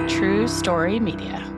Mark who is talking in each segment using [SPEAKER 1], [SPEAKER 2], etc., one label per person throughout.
[SPEAKER 1] True Story Media.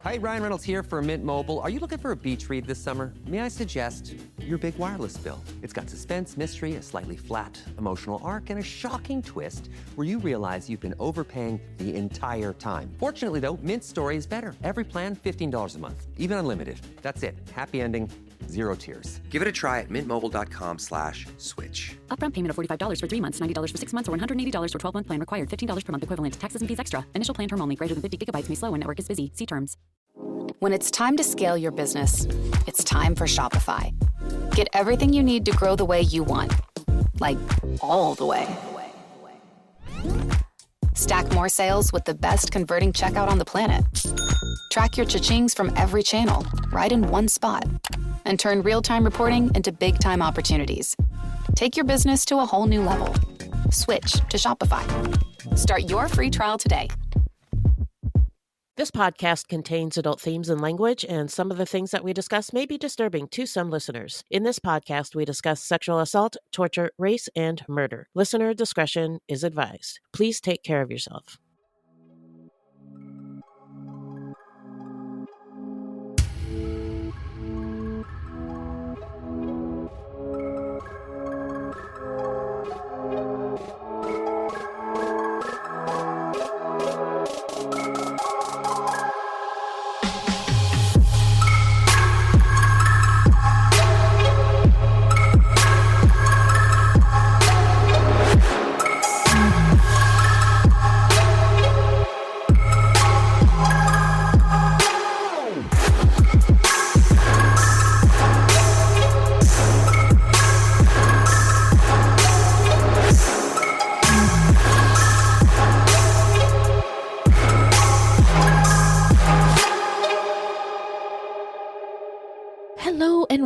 [SPEAKER 2] Hi, Ryan Reynolds here for Mint Mobile. Are you looking for a beach read this summer? May I suggest your big wireless bill? It's got suspense, mystery, a slightly flat emotional arc, and a shocking twist where you realize you've been overpaying the entire time. Fortunately, though, Mint's story is better. Every plan, $15 a month, even unlimited. That's it. Happy ending, zero tears. Give it a try at mintmobile.com/switch.
[SPEAKER 3] Upfront payment of $45 for 3 months, $90 for 6 months, or $180 for 12-month plan required. $15 per month equivalent. Taxes and fees extra. Initial plan term only. Greater than 50 gigabytes may slow when network is busy. See terms.
[SPEAKER 4] When it's time to scale your business, it's time for Shopify. Get everything you need to grow the way you want. Like, all the way. Stack more sales with the best converting checkout on the planet. Track your cha-chings from every channel, right in one spot. And turn real-time reporting into big-time opportunities. Take your business to a whole new level. Switch to Shopify. Start your free trial today.
[SPEAKER 5] This podcast contains adult themes and language, and some of the things that we discuss may be disturbing to some listeners. In this podcast, we discuss sexual assault, torture, race, and murder. Listener discretion is advised. Please take care of yourself.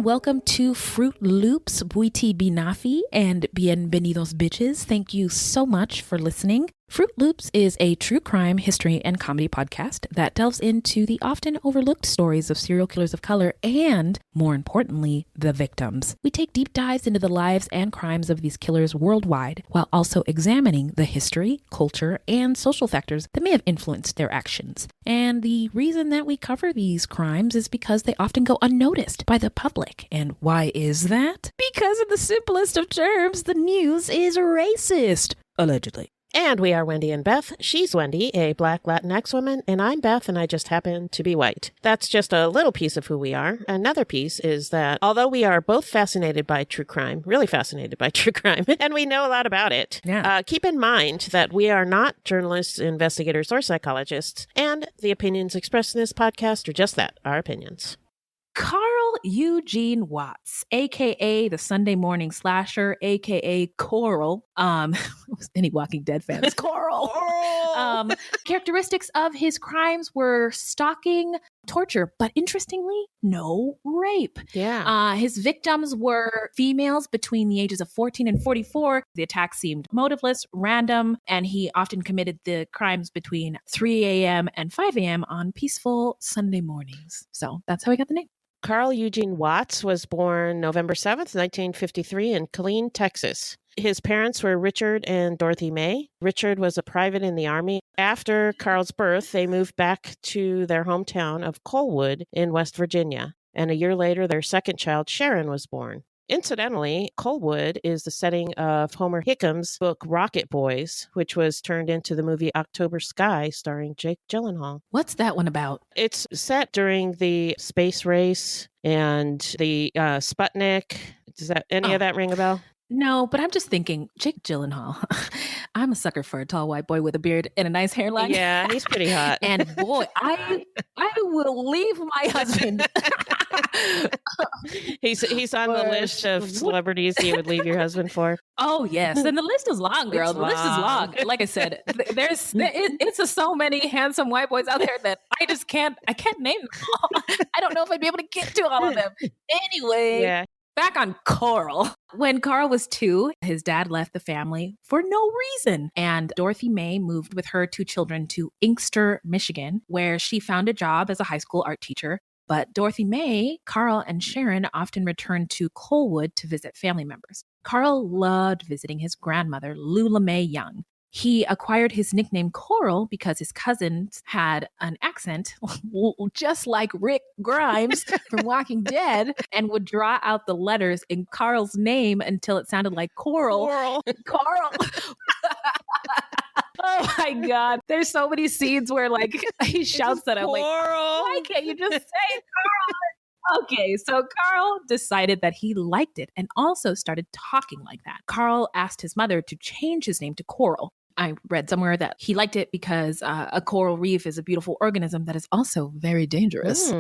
[SPEAKER 6] Welcome to Fruit Loops, Buiti Binafi, and Bienvenidos Bitches. Thank you so much for listening. Fruit Loops is a true crime, history, and comedy podcast that delves into the often overlooked stories of serial killers of color and, more importantly, the victims. We take deep dives into the lives and crimes of these killers worldwide, while also examining the history, culture, and social factors that may have influenced their actions. And the reason that we cover these crimes is because they often go unnoticed by the public. And why is that? Because in the simplest of terms, the news is racist. Allegedly.
[SPEAKER 5] And we are Wendy and Beth. She's Wendy, a Black Latinx woman, and I'm Beth, and I just happen to be white. That's just a little piece of who we are. Another piece is that although we are both fascinated by true crime, really fascinated by true crime, and we know a lot about it, keep in mind that we are not journalists, investigators, or psychologists, and the opinions expressed in this podcast are just that, our opinions.
[SPEAKER 6] Carl Eugene Watts, a.k.a. the Sunday Morning Slasher, a.k.a. Coral. Any Walking Dead fans? Coral. Characteristics of his crimes were stalking, torture, but interestingly, no rape.
[SPEAKER 5] Yeah.
[SPEAKER 6] His victims were females between the ages of 14 and 44. The attack seemed motiveless, random, and he often committed the crimes between 3 a.m. and 5 a.m. on peaceful Sunday mornings. So that's how he got the name.
[SPEAKER 5] Carl Eugene Watts was born November 7th, 1953 in Killeen, Texas. His parents were Richard and Dorothy May. Richard was a private in the Army. After Carl's birth, they moved back to their hometown of Colwood in West Virginia. And a year later, their second child, Sharon, was born. Incidentally, Colwood is the setting of Homer Hickham's book Rocket Boys, which was turned into the movie October Sky starring Jake Gyllenhaal.
[SPEAKER 6] What's that one about?
[SPEAKER 5] It's set during the space race and the Sputnik. Does that any of that ring a bell?
[SPEAKER 6] No, but I'm just thinking, Jake Gyllenhaal. I'm a sucker for a tall white boy with a beard and a nice hairline.
[SPEAKER 5] Yeah, he's pretty hot.
[SPEAKER 6] And boy, I will leave my husband.
[SPEAKER 5] He's on the list of celebrities you would leave your husband for.
[SPEAKER 6] Oh yes, and the list is long, girl. The list is long. Like I said, it's so many handsome white boys out there that I can't name them all. I don't know if I'd be able to get to all of them. Anyway.
[SPEAKER 5] Yeah.
[SPEAKER 6] Back on Carl. When Carl was 2, his dad left the family for no reason. And Dorothy May moved with her 2 children to Inkster, Michigan, where she found a job as a high school art teacher. But Dorothy May, Carl, and Sharon often returned to Colwood to visit family members. Carl loved visiting his grandmother, Lula Mae Young. He acquired his nickname Coral because his cousins had an accent just like Rick Grimes from Walking Dead and would draw out the letters in Carl's name until it sounded like Coral. Carl. Oh my God. There's so many scenes where like he shouts that out like, why can't you just say Carl? Okay, so Carl decided that he liked it and also started talking like that. Carl asked his mother to change his name to Coral. I read somewhere that he liked it because a coral reef is a beautiful organism that is also very dangerous.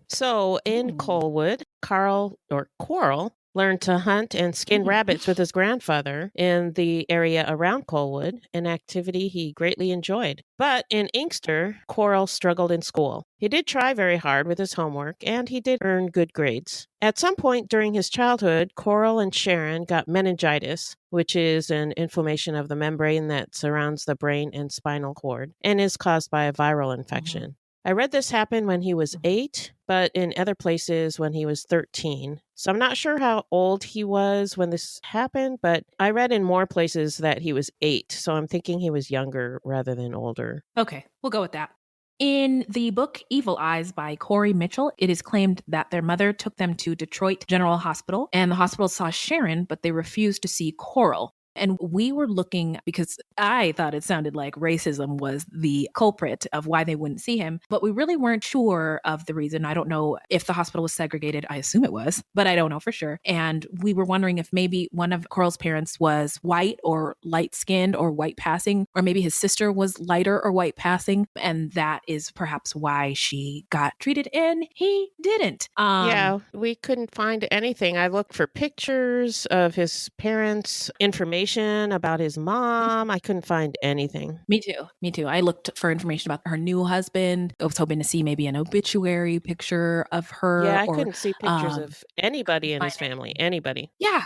[SPEAKER 5] So in Colwood, Carl or Coral learned to hunt and skin rabbits with his grandfather in the area around Colwood, an activity he greatly enjoyed. But in Inkster, Coral struggled in school. He did try very hard with his homework, and he did earn good grades. At some point during his childhood, Coral and Sharon got meningitis, which is an inflammation of the membrane that surrounds the brain and spinal cord, and is caused by a viral infection. I read this happened when he was 8, but in other places when he was 13. So I'm not sure how old he was when this happened, but I read in more places that he was 8. So I'm thinking he was younger rather than older.
[SPEAKER 6] Okay, we'll go with that. In the book Evil Eyes by Corey Mitchell, it is claimed that their mother took them to Detroit General Hospital, and the hospital saw Sharon, but they refused to see Coral. And we were looking because I thought it sounded like racism was the culprit of why they wouldn't see him, but we really weren't sure of the reason. I don't know if the hospital was segregated. I assume it was, but I don't know for sure. And we were wondering if maybe one of Coral's parents was white or light-skinned or white passing, or maybe his sister was lighter or white passing. And that is perhaps why she got treated and he didn't.
[SPEAKER 5] Yeah, we couldn't find anything. I looked for pictures of his parents, information about his mom. I couldn't find anything.
[SPEAKER 6] Me too. I looked for information about her new husband. I was hoping to see maybe an obituary picture of her.
[SPEAKER 5] Yeah, I couldn't see pictures of anybody in his family. Anybody.
[SPEAKER 6] Yeah.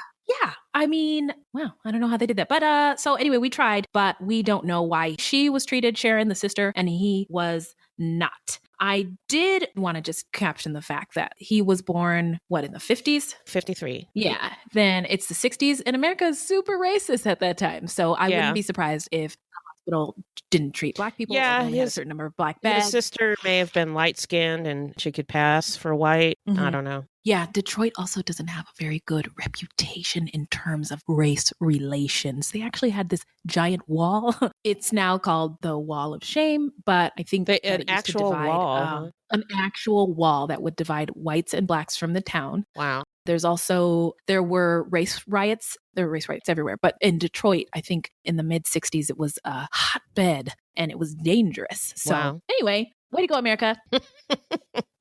[SPEAKER 6] I mean, well, I don't know how they did that. But so anyway, we tried, but we don't know why she was treated, Sharon, the sister, and he was not. I did want to just caption the fact that he was born, in the 50s?
[SPEAKER 5] 53.
[SPEAKER 6] Yeah. Then it's the 60s, and America is super racist at that time. So I wouldn't be surprised if the hospital didn't treat Black people.
[SPEAKER 5] Yeah.
[SPEAKER 6] Only had a certain number of Black beds.
[SPEAKER 5] His sister may have been light-skinned and she could pass for white. I don't know.
[SPEAKER 6] Yeah, Detroit also doesn't have a very good reputation in terms of race relations. They actually had this giant wall. It's now called the Wall of Shame, but I think
[SPEAKER 5] an actual wall.
[SPEAKER 6] An actual wall that would divide whites and Blacks from the town.
[SPEAKER 5] Wow.
[SPEAKER 6] There were race riots. There were race riots everywhere. But in Detroit, I think in the mid-60s, it was a hotbed and it was dangerous. So anyway, way to go, America.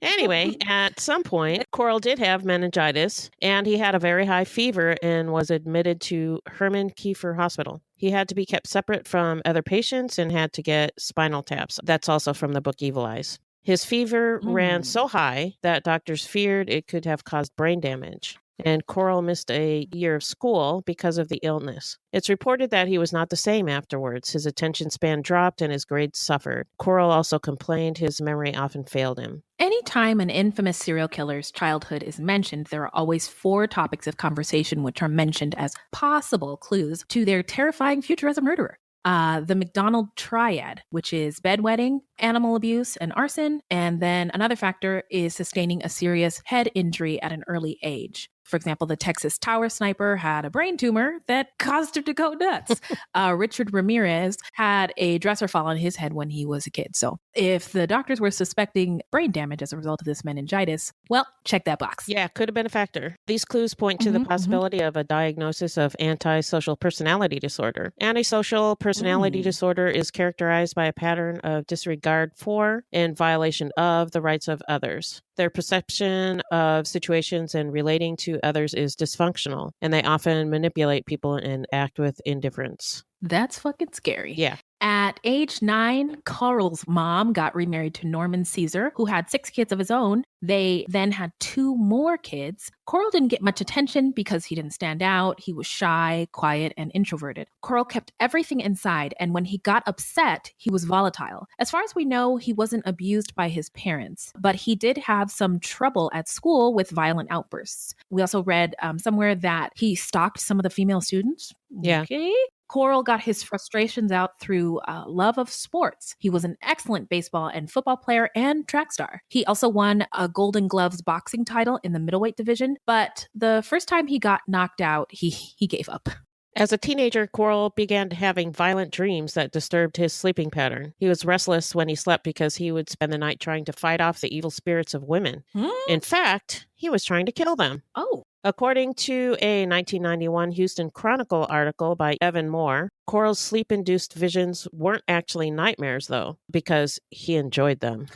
[SPEAKER 5] Anyway, at some point, Coral did have meningitis, and he had a very high fever and was admitted to Herman Kiefer Hospital. He had to be kept separate from other patients and had to get spinal taps. That's also from the book Evil Eyes. His fever ran so high that doctors feared it could have caused brain damage. And Coral missed a year of school because of the illness. It's reported that he was not the same afterwards. His attention span dropped and his grades suffered. Coral also complained his memory often failed him.
[SPEAKER 6] Anytime an infamous serial killer's childhood is mentioned, there are always 4 topics of conversation which are mentioned as possible clues to their terrifying future as a murderer. The McDonald triad, which is bedwetting, animal abuse, and arson. And then another factor is sustaining a serious head injury at an early age. For example, the Texas Tower sniper had a brain tumor that caused him to go nuts. Richard Ramirez had a dresser fall on his head when he was a kid. So if the doctors were suspecting brain damage as a result of this meningitis, well, check that box.
[SPEAKER 5] Yeah, could have been a factor. These clues point to the possibility of a diagnosis of antisocial personality disorder. Antisocial personality disorder is characterized by a pattern of disregard for and violation of the rights of others. Their perception of situations and relating to others is dysfunctional, and they often manipulate people and act with indifference.
[SPEAKER 6] That's fucking scary.
[SPEAKER 5] Yeah.
[SPEAKER 6] At age 9, Carl's mom got remarried to Norman Caesar, who had 6 kids of his own. They then had 2 more kids. Carl didn't get much attention because he didn't stand out. He was shy, quiet, and introverted. Carl kept everything inside, and when he got upset, he was volatile. As far as we know, he wasn't abused by his parents, but he did have some trouble at school with violent outbursts. We also read somewhere that he stalked some of the female students.
[SPEAKER 5] Yeah.
[SPEAKER 6] Okay. Carl got his frustrations out through love of sports. He was an excellent baseball and football player and track star. He also won a Golden Gloves boxing title in the middleweight division, but the first time he got knocked out, he gave up.
[SPEAKER 5] As a teenager, Carl began having violent dreams that disturbed his sleeping pattern. He was restless when he slept because he would spend the night trying to fight off the evil spirits of women. In fact, he was trying to kill them.
[SPEAKER 6] Oh.
[SPEAKER 5] According to a 1991 Houston Chronicle article by Evan Moore, Carl's sleep-induced visions weren't actually nightmares, though, because he enjoyed them.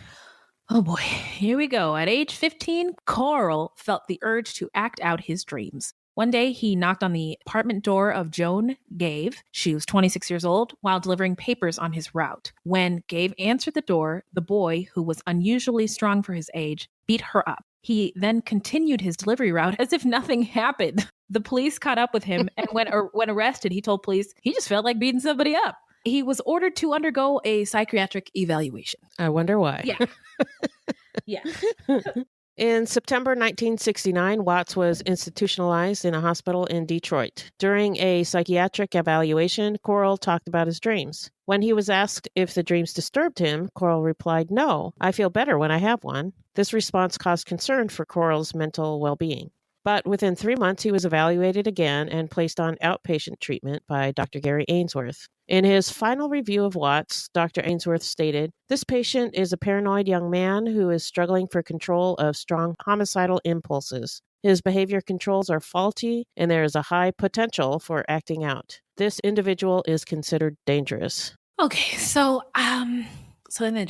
[SPEAKER 6] Oh boy, here we go. At age 15, Carl felt the urge to act out his dreams. One day, he knocked on the apartment door of Joan Gave. She was 26 years old, while delivering papers on his route. When Gave answered the door, the boy, who was unusually strong for his age, beat her up. He then continued his delivery route as if nothing happened. The police caught up with him, and when arrested, he told police he just felt like beating somebody up. He was ordered to undergo a psychiatric evaluation.
[SPEAKER 5] I wonder why.
[SPEAKER 6] Yeah. Yeah.
[SPEAKER 5] In September 1969, Watts was institutionalized in a hospital in Detroit. During a psychiatric evaluation, Carl talked about his dreams. When he was asked if the dreams disturbed him, Carl replied, "No, I feel better when I have one." This response caused concern for Carl's mental well-being. But within 3 months, he was evaluated again and placed on outpatient treatment by Dr. Gary Ainsworth. In his final review of Watts, Dr. Ainsworth stated, "This patient is a paranoid young man who is struggling for control of strong homicidal impulses. His behavior controls are faulty, and there is a high potential for acting out. This individual is considered dangerous."
[SPEAKER 6] Okay, so then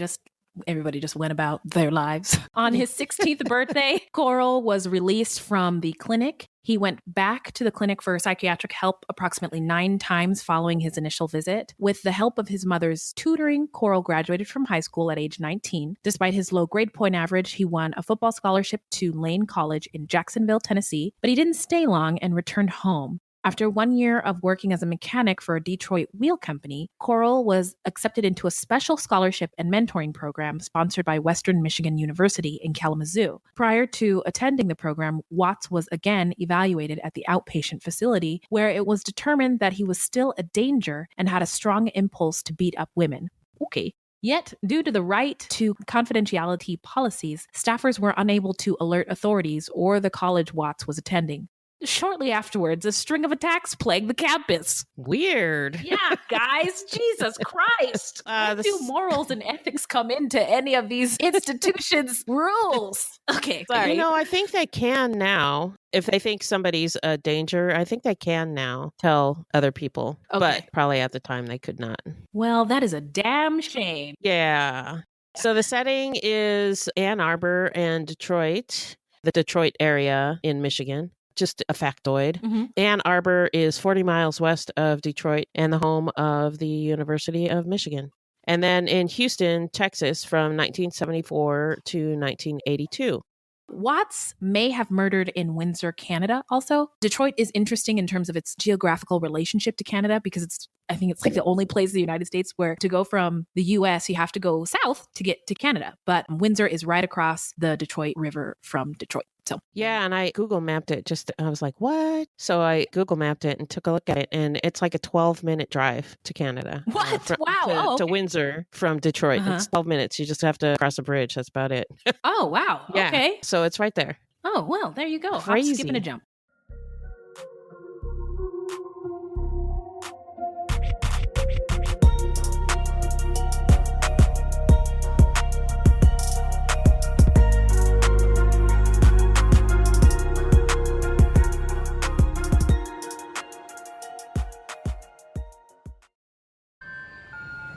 [SPEAKER 6] everybody just went about their lives. On his 16th birthday, Carl was released from the clinic. He went back to the clinic for psychiatric help approximately 9 times following his initial visit. With the help of his mother's tutoring, Carl graduated from high school at age 19. Despite his low grade point average, he won a football scholarship to Lane College in Jacksonville, Tennessee, but he didn't stay long and returned home. After 1 year of working as a mechanic for a Detroit wheel company, Carl was accepted into a special scholarship and mentoring program sponsored by Western Michigan University in Kalamazoo. Prior to attending the program, Watts was again evaluated at the outpatient facility, where it was determined that he was still a danger and had a strong impulse to beat up women. Okay. Yet, due to the right to confidentiality policies, staffers were unable to alert authorities or the college Watts was attending. Shortly afterwards, a string of attacks plagued the campus.
[SPEAKER 5] Weird.
[SPEAKER 6] Yeah, guys, Jesus Christ. Where do morals and ethics come into any of these institutions' rules? Okay, sorry.
[SPEAKER 5] I think they can now. If they think somebody's a danger, I think they can now tell other people.
[SPEAKER 6] Okay.
[SPEAKER 5] But probably at the time they could not.
[SPEAKER 6] Well, that is a damn shame.
[SPEAKER 5] Yeah. So the setting is Ann Arbor and Detroit, the Detroit area in Michigan. Just a factoid.
[SPEAKER 6] Mm-hmm.
[SPEAKER 5] Ann Arbor is 40 miles west of Detroit and the home of the University of Michigan. And then in Houston, Texas, from 1974 to 1982.
[SPEAKER 6] Watts may have murdered in Windsor, Canada also. Detroit is interesting in terms of its geographical relationship to Canada because I think it's like the only place in the United States where to go from the US, you have to go south to get to Canada. But Windsor is right across the Detroit River from Detroit. So
[SPEAKER 5] yeah, and I Google mapped it. I was like, what? So I Google mapped it and took a look at it, and it's like a 12-minute drive to Canada.
[SPEAKER 6] What? Wow.
[SPEAKER 5] To Windsor from Detroit.
[SPEAKER 6] Uh-huh.
[SPEAKER 5] It's 12 minutes. You just have to cross a bridge. That's about it.
[SPEAKER 6] Oh, wow.
[SPEAKER 5] Yeah.
[SPEAKER 6] Okay.
[SPEAKER 5] So it's right there.
[SPEAKER 6] Oh, well, there you go.
[SPEAKER 5] Crazy.
[SPEAKER 6] I'm skipping a jump.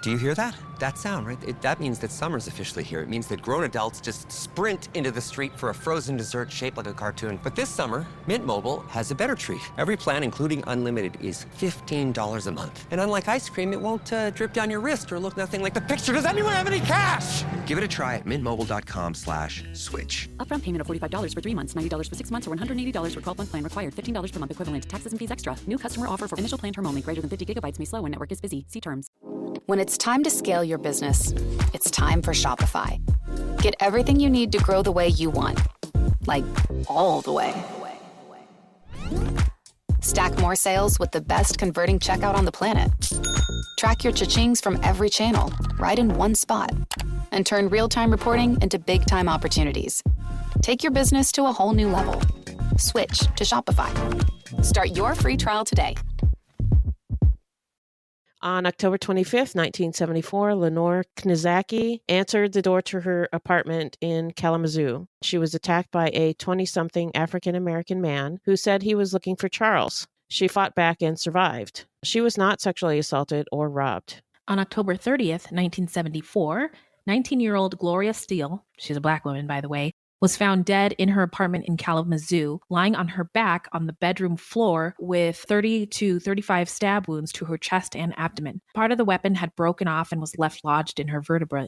[SPEAKER 2] Do you hear that? That sound, right? That means that summer's officially here. It means that grown adults just sprint into the street for a frozen dessert shaped like a cartoon. But this summer, Mint Mobile has a better treat. Every plan, including unlimited, is $15 a month. And unlike ice cream, it won't drip down your wrist or look nothing like the picture. Does anyone have any cash? Give it a try at mintmobile.com/switch.
[SPEAKER 3] Upfront payment of $45 for 3 months, $90 for 6 months, or $180 for 12-month plan required. $15 per month equivalent. Taxes and fees extra. New customer offer for initial plan term only. Greater than 50 gigabytes may slow when network is busy. See terms.
[SPEAKER 4] When it's time to scale your business, it's time for Shopify. Get everything you need to grow the way you want. Like, all the way. Stack more sales with the best converting checkout on the planet. Track your cha-chings from every channel, right in one spot. And turn real-time reporting into big-time opportunities. Take your business to a whole new level. Switch to Shopify. Start your free trial today.
[SPEAKER 5] On October 25th, 1974, Lenore Knizaki answered the door to her apartment in Kalamazoo. She was attacked by a 20-something African-American man who said he was looking for Charles. She fought back and survived. She was not sexually assaulted or robbed.
[SPEAKER 6] On October 30th, 1974, 19-year-old Gloria Steele, she's a Black woman, by the way, was found dead in her apartment in Kalamazoo, lying on her back on the bedroom floor with 30 to 35 stab wounds to her chest and abdomen. Part of the weapon had broken off and was left lodged in her vertebra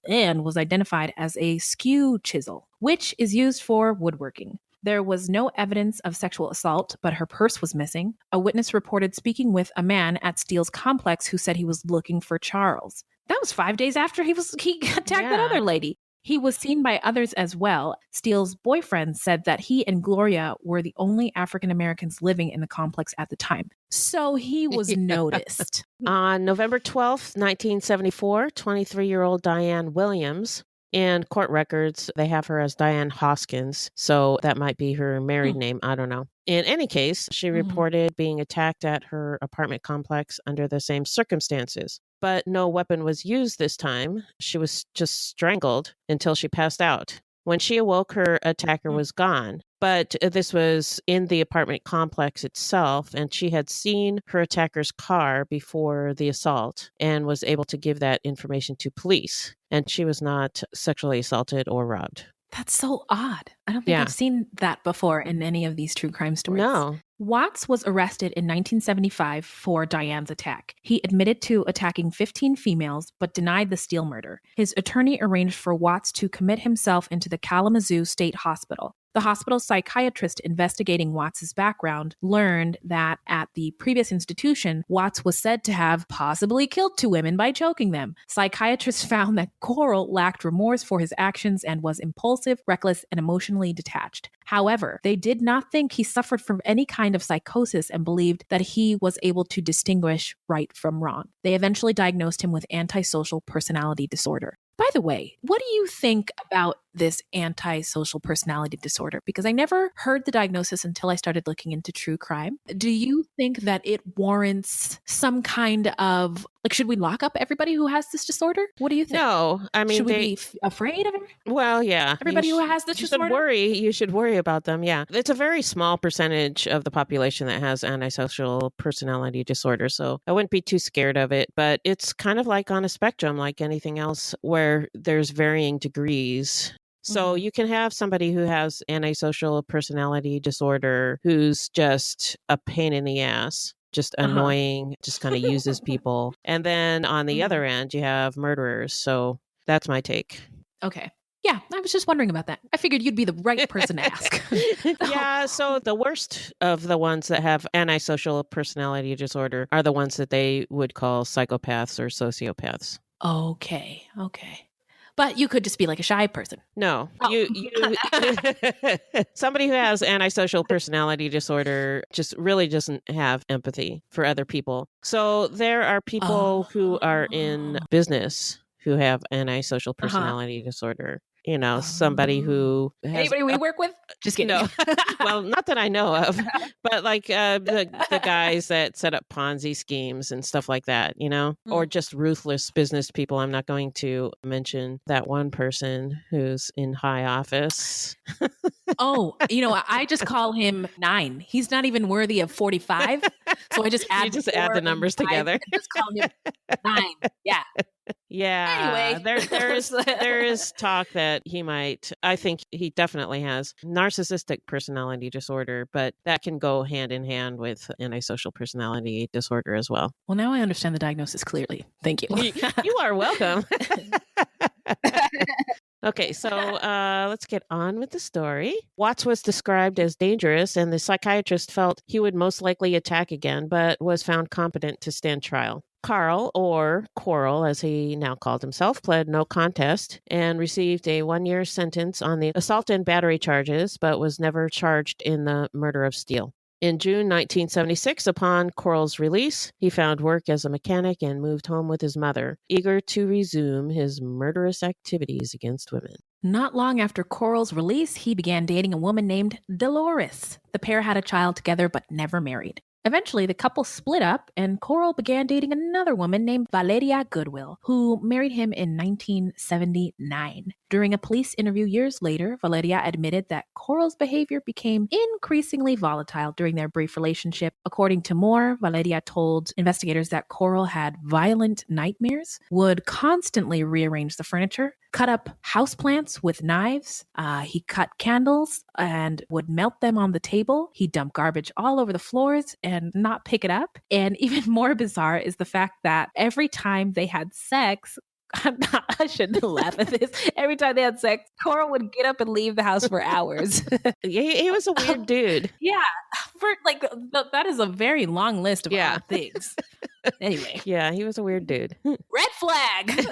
[SPEAKER 6] and was identified as a skew chisel, which is used for woodworking. There was no evidence of sexual assault, but her purse was missing. A witness reported speaking with a man at Steele's complex who said he was looking for Charles. That was 5 days after he attacked that other lady. He was seen by others as well. Steele's boyfriend said that he and Gloria were the only African Americans living in the complex at the time. So he was noticed.
[SPEAKER 5] On November 12th, 1974, 23-year-old Diane Williams, in court records, they have her as Diane Hoskins, so that might be her married name. I don't know. In any case, she reported being attacked at her apartment complex under the same circumstances. But no weapon was used this time. She was just strangled until she passed out. When she awoke, her attacker was gone. But this was in the apartment complex itself, and she had seen her attacker's car before the assault and was able to give that information to police. And she was not sexually assaulted or robbed.
[SPEAKER 6] That's so odd. I don't think I've seen that before in any of these true crime stories.
[SPEAKER 5] No.
[SPEAKER 6] Watts was arrested in 1975 for Diane's attack. He admitted to attacking 15 females, but denied the Steele murder. His attorney arranged for Watts to commit himself into the Kalamazoo State Hospital. The hospital psychiatrist investigating Watts' background learned that at the previous institution, Watts was said to have possibly killed 2 women by choking them. Psychiatrists found that Coral lacked remorse for his actions and was impulsive, reckless, and emotionally detached. However, they did not think he suffered from any kind of psychosis and believed that he was able to distinguish right from wrong. They eventually diagnosed him with antisocial personality disorder. By the way, what do you think about this antisocial personality disorder? Because I never heard the diagnosis until I started looking into true crime. Do you think that it warrants some kind of, should we lock up everybody who has this disorder? What do you think?
[SPEAKER 5] No, I mean,
[SPEAKER 6] should we be afraid of it?
[SPEAKER 5] Well, yeah.
[SPEAKER 6] Everybody who has this disorder?
[SPEAKER 5] You should worry about them, yeah. It's a very small percentage of the population that has antisocial personality disorder, so I wouldn't be too scared of it, but it's kind of like on a spectrum, like anything else, where there's varying degrees. So you can have somebody who has antisocial personality disorder who's just a pain in the ass, just annoying, just kind of uses people. And then on the other end, you have murderers. So that's my take.
[SPEAKER 6] Okay. Yeah, I was just wondering about that. I figured you'd be the right person to ask.
[SPEAKER 5] Yeah, so the worst of the ones that have antisocial personality disorder are the ones that they would call psychopaths or sociopaths.
[SPEAKER 6] Okay. But you could just be like a shy person.
[SPEAKER 5] No, you somebody who has antisocial personality disorder just really doesn't have empathy for other people. So there are people who are in business who have antisocial personality disorder. You know, somebody who has
[SPEAKER 6] anybody we work with? Just kidding.
[SPEAKER 5] No. Well, not that I know of, but like the guys that set up Ponzi schemes and stuff like that, you know, or just ruthless business people. I'm not going to mention that one person who's in high office.
[SPEAKER 6] Oh, I just call him 9. He's not even worthy of 45. So I just add
[SPEAKER 5] You just add
[SPEAKER 6] 4
[SPEAKER 5] the
[SPEAKER 6] and
[SPEAKER 5] numbers
[SPEAKER 6] 5
[SPEAKER 5] together.
[SPEAKER 6] and just call him 9. Yeah.
[SPEAKER 5] Yeah.
[SPEAKER 6] Anyway.
[SPEAKER 5] There is talk that I think he definitely has narcissistic personality disorder, but that can go hand in hand with antisocial personality disorder as well.
[SPEAKER 6] Well, now I understand the diagnosis clearly. Thank you.
[SPEAKER 5] You are welcome. Okay, so let's get on with the story. Watts was described as dangerous, and the psychiatrist felt he would most likely attack again, but was found competent to stand trial. Carl, or Quarrel, as he now called himself, pled no contest and received a 1-year sentence on the assault and battery charges, but was never charged in the murder of Steele. In June 1976, upon Quarrel's release, he found work as a mechanic and moved home with his mother, eager to resume his murderous activities against women.
[SPEAKER 6] Not long after Quarrel's release, he began dating a woman named Dolores. The pair had a child together but never married. Eventually, the couple split up, and Quarrel began dating another woman named Valeria Goodwill, who married him in 1979. During a police interview years later, Valeria admitted that Quarrel's behavior became increasingly volatile during their brief relationship. According to Moore, Valeria told investigators that Quarrel had violent nightmares, would constantly rearrange the furniture, cut up houseplants with knives. He cut candles and would melt them on the table. He dumped garbage all over the floors and not pick it up. And even more bizarre is the fact that every time they had sex, I shouldn't laugh at this. Every time they had sex, Quarrel would get up and leave the house for hours.
[SPEAKER 5] He was a weird dude.
[SPEAKER 6] Yeah, that is a very long list of odd things. Anyway.
[SPEAKER 5] Yeah, he was a weird dude.
[SPEAKER 6] Red flag.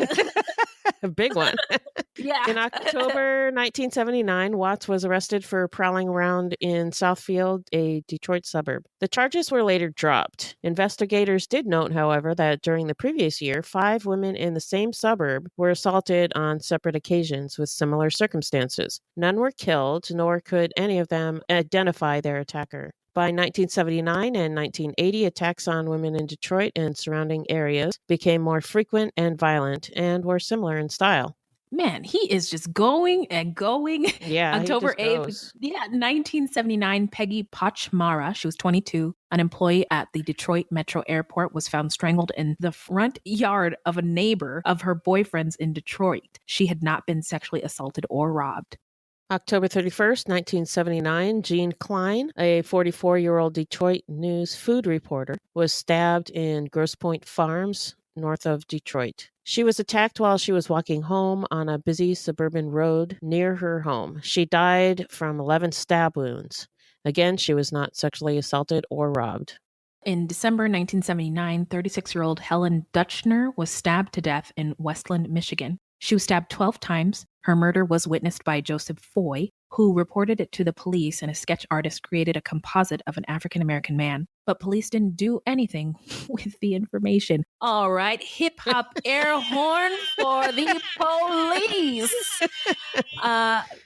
[SPEAKER 5] A big one.
[SPEAKER 6] Yeah.
[SPEAKER 5] In October 1979, Watts was arrested for prowling around in Southfield, a Detroit suburb. The charges were later dropped. Investigators did note, however, that during the previous year, 5 women in the same suburb were assaulted on separate occasions with similar circumstances. None were killed, nor could any of them identify their attacker. By 1979 and 1980, attacks on women in Detroit and surrounding areas became more frequent and violent and were similar in style.
[SPEAKER 6] Man, he is just going and going.
[SPEAKER 5] Yeah.
[SPEAKER 6] October 8th. Yeah, 1979, Peggy Pochmara, she was 22, an employee at the Detroit Metro Airport, was found strangled in the front yard of a neighbor of her boyfriend's in Detroit. She had not been sexually assaulted or robbed.
[SPEAKER 5] October 31st, 1979, Jean Klein, a 44-year-old Detroit News food reporter, was stabbed in Grosse Pointe Farms, north of Detroit. She was attacked while she was walking home on a busy suburban road near her home. She died from 11 stab wounds. Again, she was not sexually assaulted or robbed.
[SPEAKER 6] In December 1979, 36-year-old Helen Dutchner was stabbed to death in Westland, Michigan. She was stabbed 12 times. Her murder was witnessed by Joseph Foy, who reported it to the police, and a sketch artist created a composite of an African-American man. But police didn't do anything with the information. All right, hip-hop air horn for the police.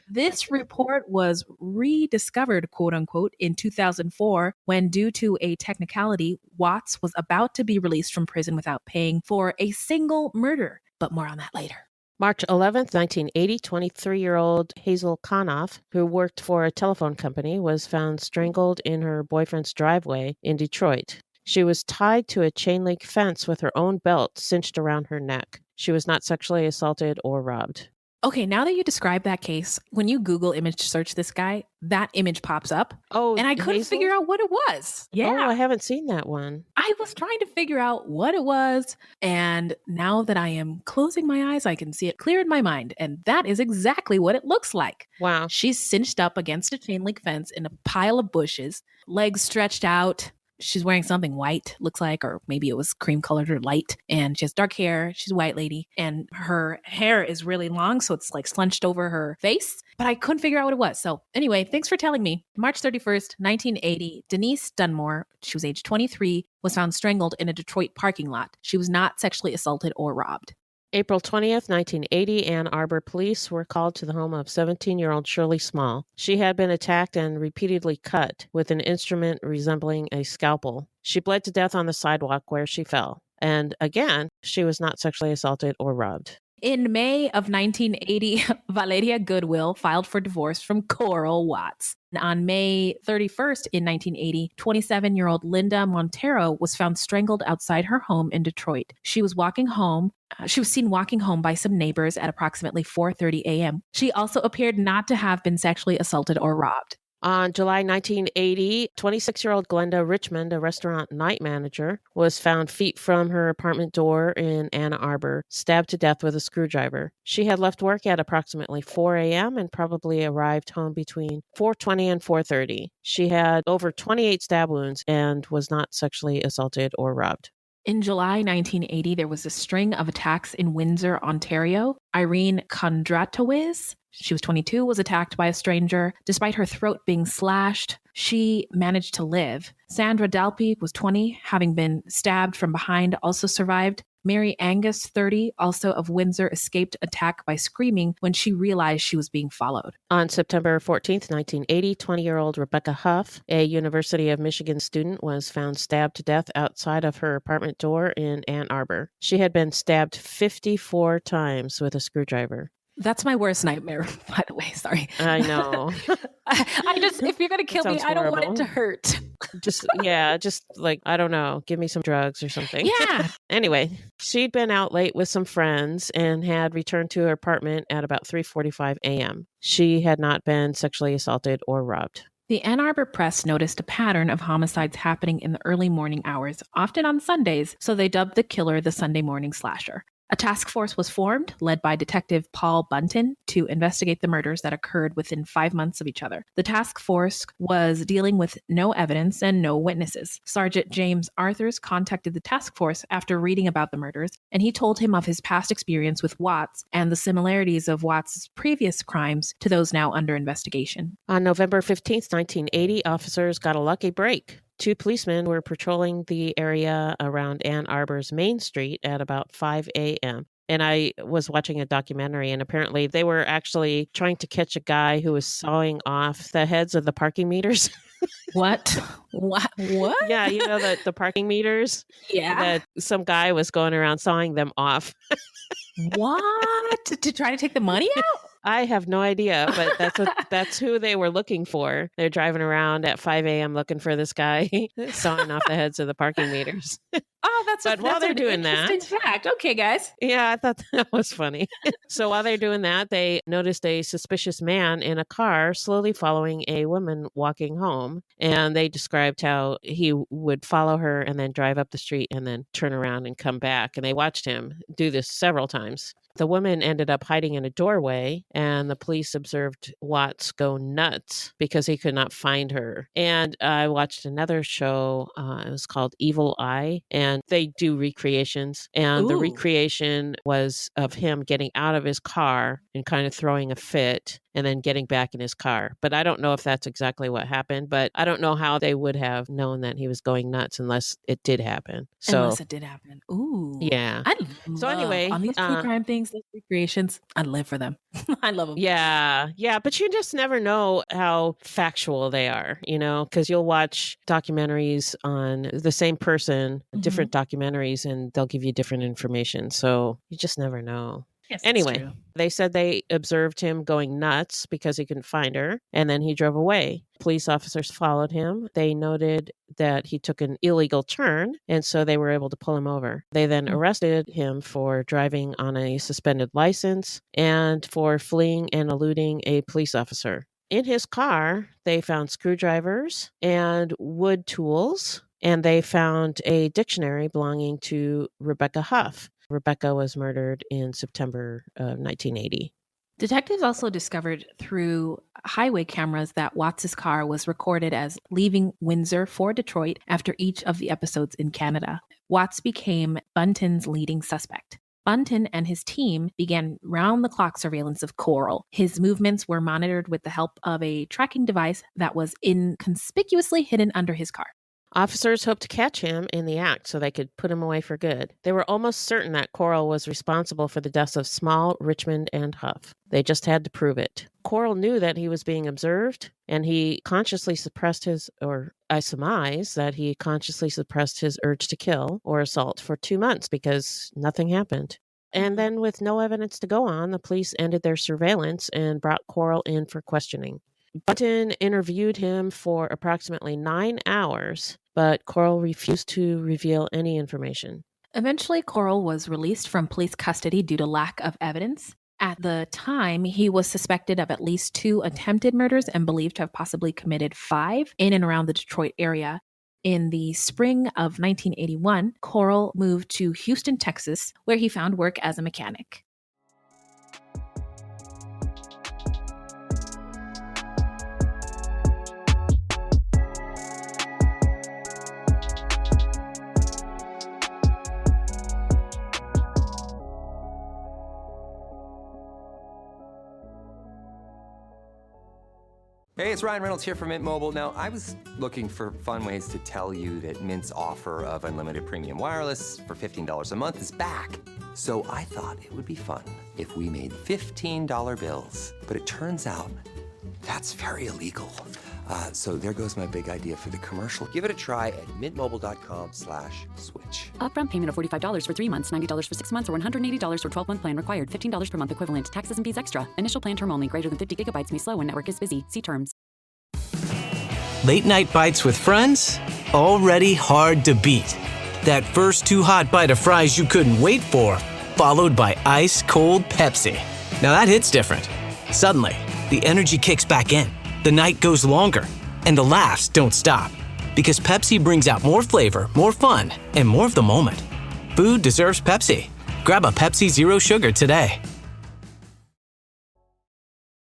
[SPEAKER 6] This report was rediscovered, quote-unquote, in 2004 when, due to a technicality, Watts was about to be released from prison without paying for a single murder. But more on that later.
[SPEAKER 5] March 11th, 1980, 23-year-old Hazel Konoff, who worked for a telephone company, was found strangled in her boyfriend's driveway in Detroit. She was tied to a chain-link fence with her own belt cinched around her neck. She was not sexually assaulted or robbed.
[SPEAKER 6] Okay, now that you describe that case, when you Google image search this guy, that image pops up.
[SPEAKER 5] Oh,
[SPEAKER 6] and I couldn't
[SPEAKER 5] Hazel?
[SPEAKER 6] figure out what it was. Yeah.
[SPEAKER 5] Oh, I haven't seen that one.
[SPEAKER 6] I was trying to figure out what it was. And now that I am closing my eyes, I can see it clear in my mind. And that is exactly what it looks like.
[SPEAKER 5] Wow.
[SPEAKER 6] She's cinched up against a chain link fence in a pile of bushes, legs stretched out. She's wearing something white, looks like, or maybe it was cream colored or light. And she has dark hair. She's a white lady. And her hair is really long, so it's like slunched over her face. But I couldn't figure out what it was. So anyway, thanks for telling me. March 31st, 1980, Denise Dunmore, she was age 23, was found strangled in a Detroit parking lot. She was not sexually assaulted or robbed.
[SPEAKER 5] April 20th, 1980, Ann Arbor police were called to the home of 17-year-old Shirley Small. She had been attacked and repeatedly cut with an instrument resembling a scalpel. She bled to death on the sidewalk where she fell. And again, she was not sexually assaulted or robbed.
[SPEAKER 6] In May of 1980, Valeria Goodwill filed for divorce from Coral Watts. On May 31st in 1980, 27-year-old Linda Montero was found strangled outside her home in Detroit. She was walking home. She was seen walking home by some neighbors at approximately 4:30 a.m. She also appeared not to have been sexually assaulted or robbed.
[SPEAKER 5] On July 1980, 26-year-old Glenda Richmond, a restaurant night manager, was found feet from her apartment door in Ann Arbor, stabbed to death with a screwdriver. She had left work at approximately 4 a.m. and probably arrived home between 4:20 and 4:30. She had over 28 stab wounds and was not sexually assaulted or robbed.
[SPEAKER 6] In July 1980, there was a string of attacks in Windsor, Ontario. Irene Kondratowicz, she was 22, was attacked by a stranger. Despite her throat being slashed, she managed to live. Sandra Dalpy was 20, having been stabbed from behind, also survived. Mary Angus, 30, also of Windsor, escaped attack by screaming when she realized she was being followed.
[SPEAKER 5] On September 14th, 1980, 20-year-old Rebecca Huff, a University of Michigan student, was found stabbed to death outside of her apartment door in Ann Arbor. She had been stabbed 54 times with a screwdriver.
[SPEAKER 6] That's my worst nightmare, by the way. Sorry.
[SPEAKER 5] I know.
[SPEAKER 6] I just, if you're going to kill me, I don't want it to hurt.
[SPEAKER 5] Just like, I don't know, give me some drugs or something.
[SPEAKER 6] Yeah.
[SPEAKER 5] Anyway, she'd been out late with some friends and had returned to her apartment at about 3:45 a.m. She had not been sexually assaulted or robbed.
[SPEAKER 6] The Ann Arbor Press noticed a pattern of homicides happening in the early morning hours, often on Sundays, so they dubbed the killer the Sunday morning slasher. A task force was formed, led by Detective Paul Bunton, to investigate the murders that occurred within 5 months of each other. The task force was dealing with no evidence and no witnesses. Sergeant James Arthurs contacted the task force after reading about the murders, and he told him of his past experience with Watts and the similarities of Watts' previous crimes to those now under investigation.
[SPEAKER 5] On November 15th, 1980, officers got a lucky break. 2 policemen were patrolling the area around Ann Arbor's Main Street at about 5 a.m. And I was watching a documentary, and apparently they were actually trying to catch a guy who was sawing off the heads of the parking meters.
[SPEAKER 6] What? What?
[SPEAKER 5] Yeah, you know, the parking meters?
[SPEAKER 6] Yeah.
[SPEAKER 5] That some guy was going around sawing them off.
[SPEAKER 6] What? To try to take the money out?
[SPEAKER 5] I have no idea, but that's who they were looking for. They're driving around at 5 a.m. looking for this guy sawing off the heads of the parking meters.
[SPEAKER 6] Oh, that's
[SPEAKER 5] while they're doing that,
[SPEAKER 6] interesting fact. Okay, guys.
[SPEAKER 5] Yeah, I thought that was funny. So while they're doing that, they noticed a suspicious man in a car slowly following a woman walking home. And they described how he would follow her and then drive up the street and then turn around and come back. And they watched him do this several times. The woman ended up hiding in a doorway, and the police observed Watts go nuts because he could not find her. And I watched another show. It was called Evil Eye, and they do recreations. And the recreation was of him getting out of his car and kind of throwing a fit and then getting back in his car. But I don't know if that's exactly what happened, but I don't know how they would have known that he was going nuts unless it did happen.
[SPEAKER 6] Unless it did happen. Ooh.
[SPEAKER 5] Yeah.
[SPEAKER 6] So anyway, on these true crime things, these recreations, I live for them. I love them.
[SPEAKER 5] Yeah. Yeah. But you just never know how factual they are, you know, because you'll watch documentaries on the same person, different documentaries, and they'll give you different information. So you just never know.
[SPEAKER 6] Yes,
[SPEAKER 5] anyway, they said they observed him going nuts because he couldn't find her, and then he drove away. Police officers followed him. They noted that he took an illegal turn, and so they were able to pull him over. They then arrested him for driving on a suspended license and for fleeing and eluding a police officer. In his car, they found screwdrivers and wood tools, and they found a dictionary belonging to Rebecca Huff. Rebecca was murdered in September of 1980.
[SPEAKER 6] Detectives also discovered through highway cameras that Watts' car was recorded as leaving Windsor for Detroit after each of the episodes in Canada. Watts became Bunton's leading suspect. Bunton and his team began round-the-clock surveillance of Coral. His movements were monitored with the help of a tracking device that was inconspicuously hidden under his car.
[SPEAKER 5] Officers hoped to catch him in the act so they could put him away for good. They were almost certain that Coral was responsible for the deaths of Small, Richmond, and Huff. They just had to prove it. Coral knew that he was being observed, and he consciously suppressed I surmise that he consciously suppressed his urge to kill or assault for 2 months because nothing happened. And then, with no evidence to go on, the police ended their surveillance and brought Carl in for questioning. Button interviewed him for approximately 9 hours, but Carl refused to reveal any information.
[SPEAKER 6] Eventually, Carl was released from police custody due to lack of evidence. At the time, he was suspected of at least 2 attempted murders and believed to have possibly committed 5 in and around the Detroit area. In the spring of 1981, Carl moved to Houston, Texas, where he found work as a mechanic.
[SPEAKER 2] Hey, it's Ryan Reynolds here from Mint Mobile. Now, I was looking for fun ways to tell you that Mint's offer of unlimited premium wireless for $15 a month is back. So I thought it would be fun if we made $15 bills. But it turns out that's very illegal. So there goes my big idea for the commercial. Give it a try at mintmobile.com/switch.
[SPEAKER 3] Upfront payment of $45 for 3 months, $90 for 6 months, or $180 for 12-month plan required. $15 per month equivalent. Taxes and fees extra. Initial plan term only. Greater than 50 gigabytes may slow when network is busy. See terms.
[SPEAKER 7] Late night bites with friends? Already hard to beat. That first too hot bite of fries you couldn't wait for, followed by ice cold Pepsi. Now that hits different. Suddenly, the energy kicks back in. The night goes longer, and the laughs don't stop. Because Pepsi brings out more flavor, more fun, and more of the moment. Food deserves Pepsi. Grab a Pepsi Zero Sugar today.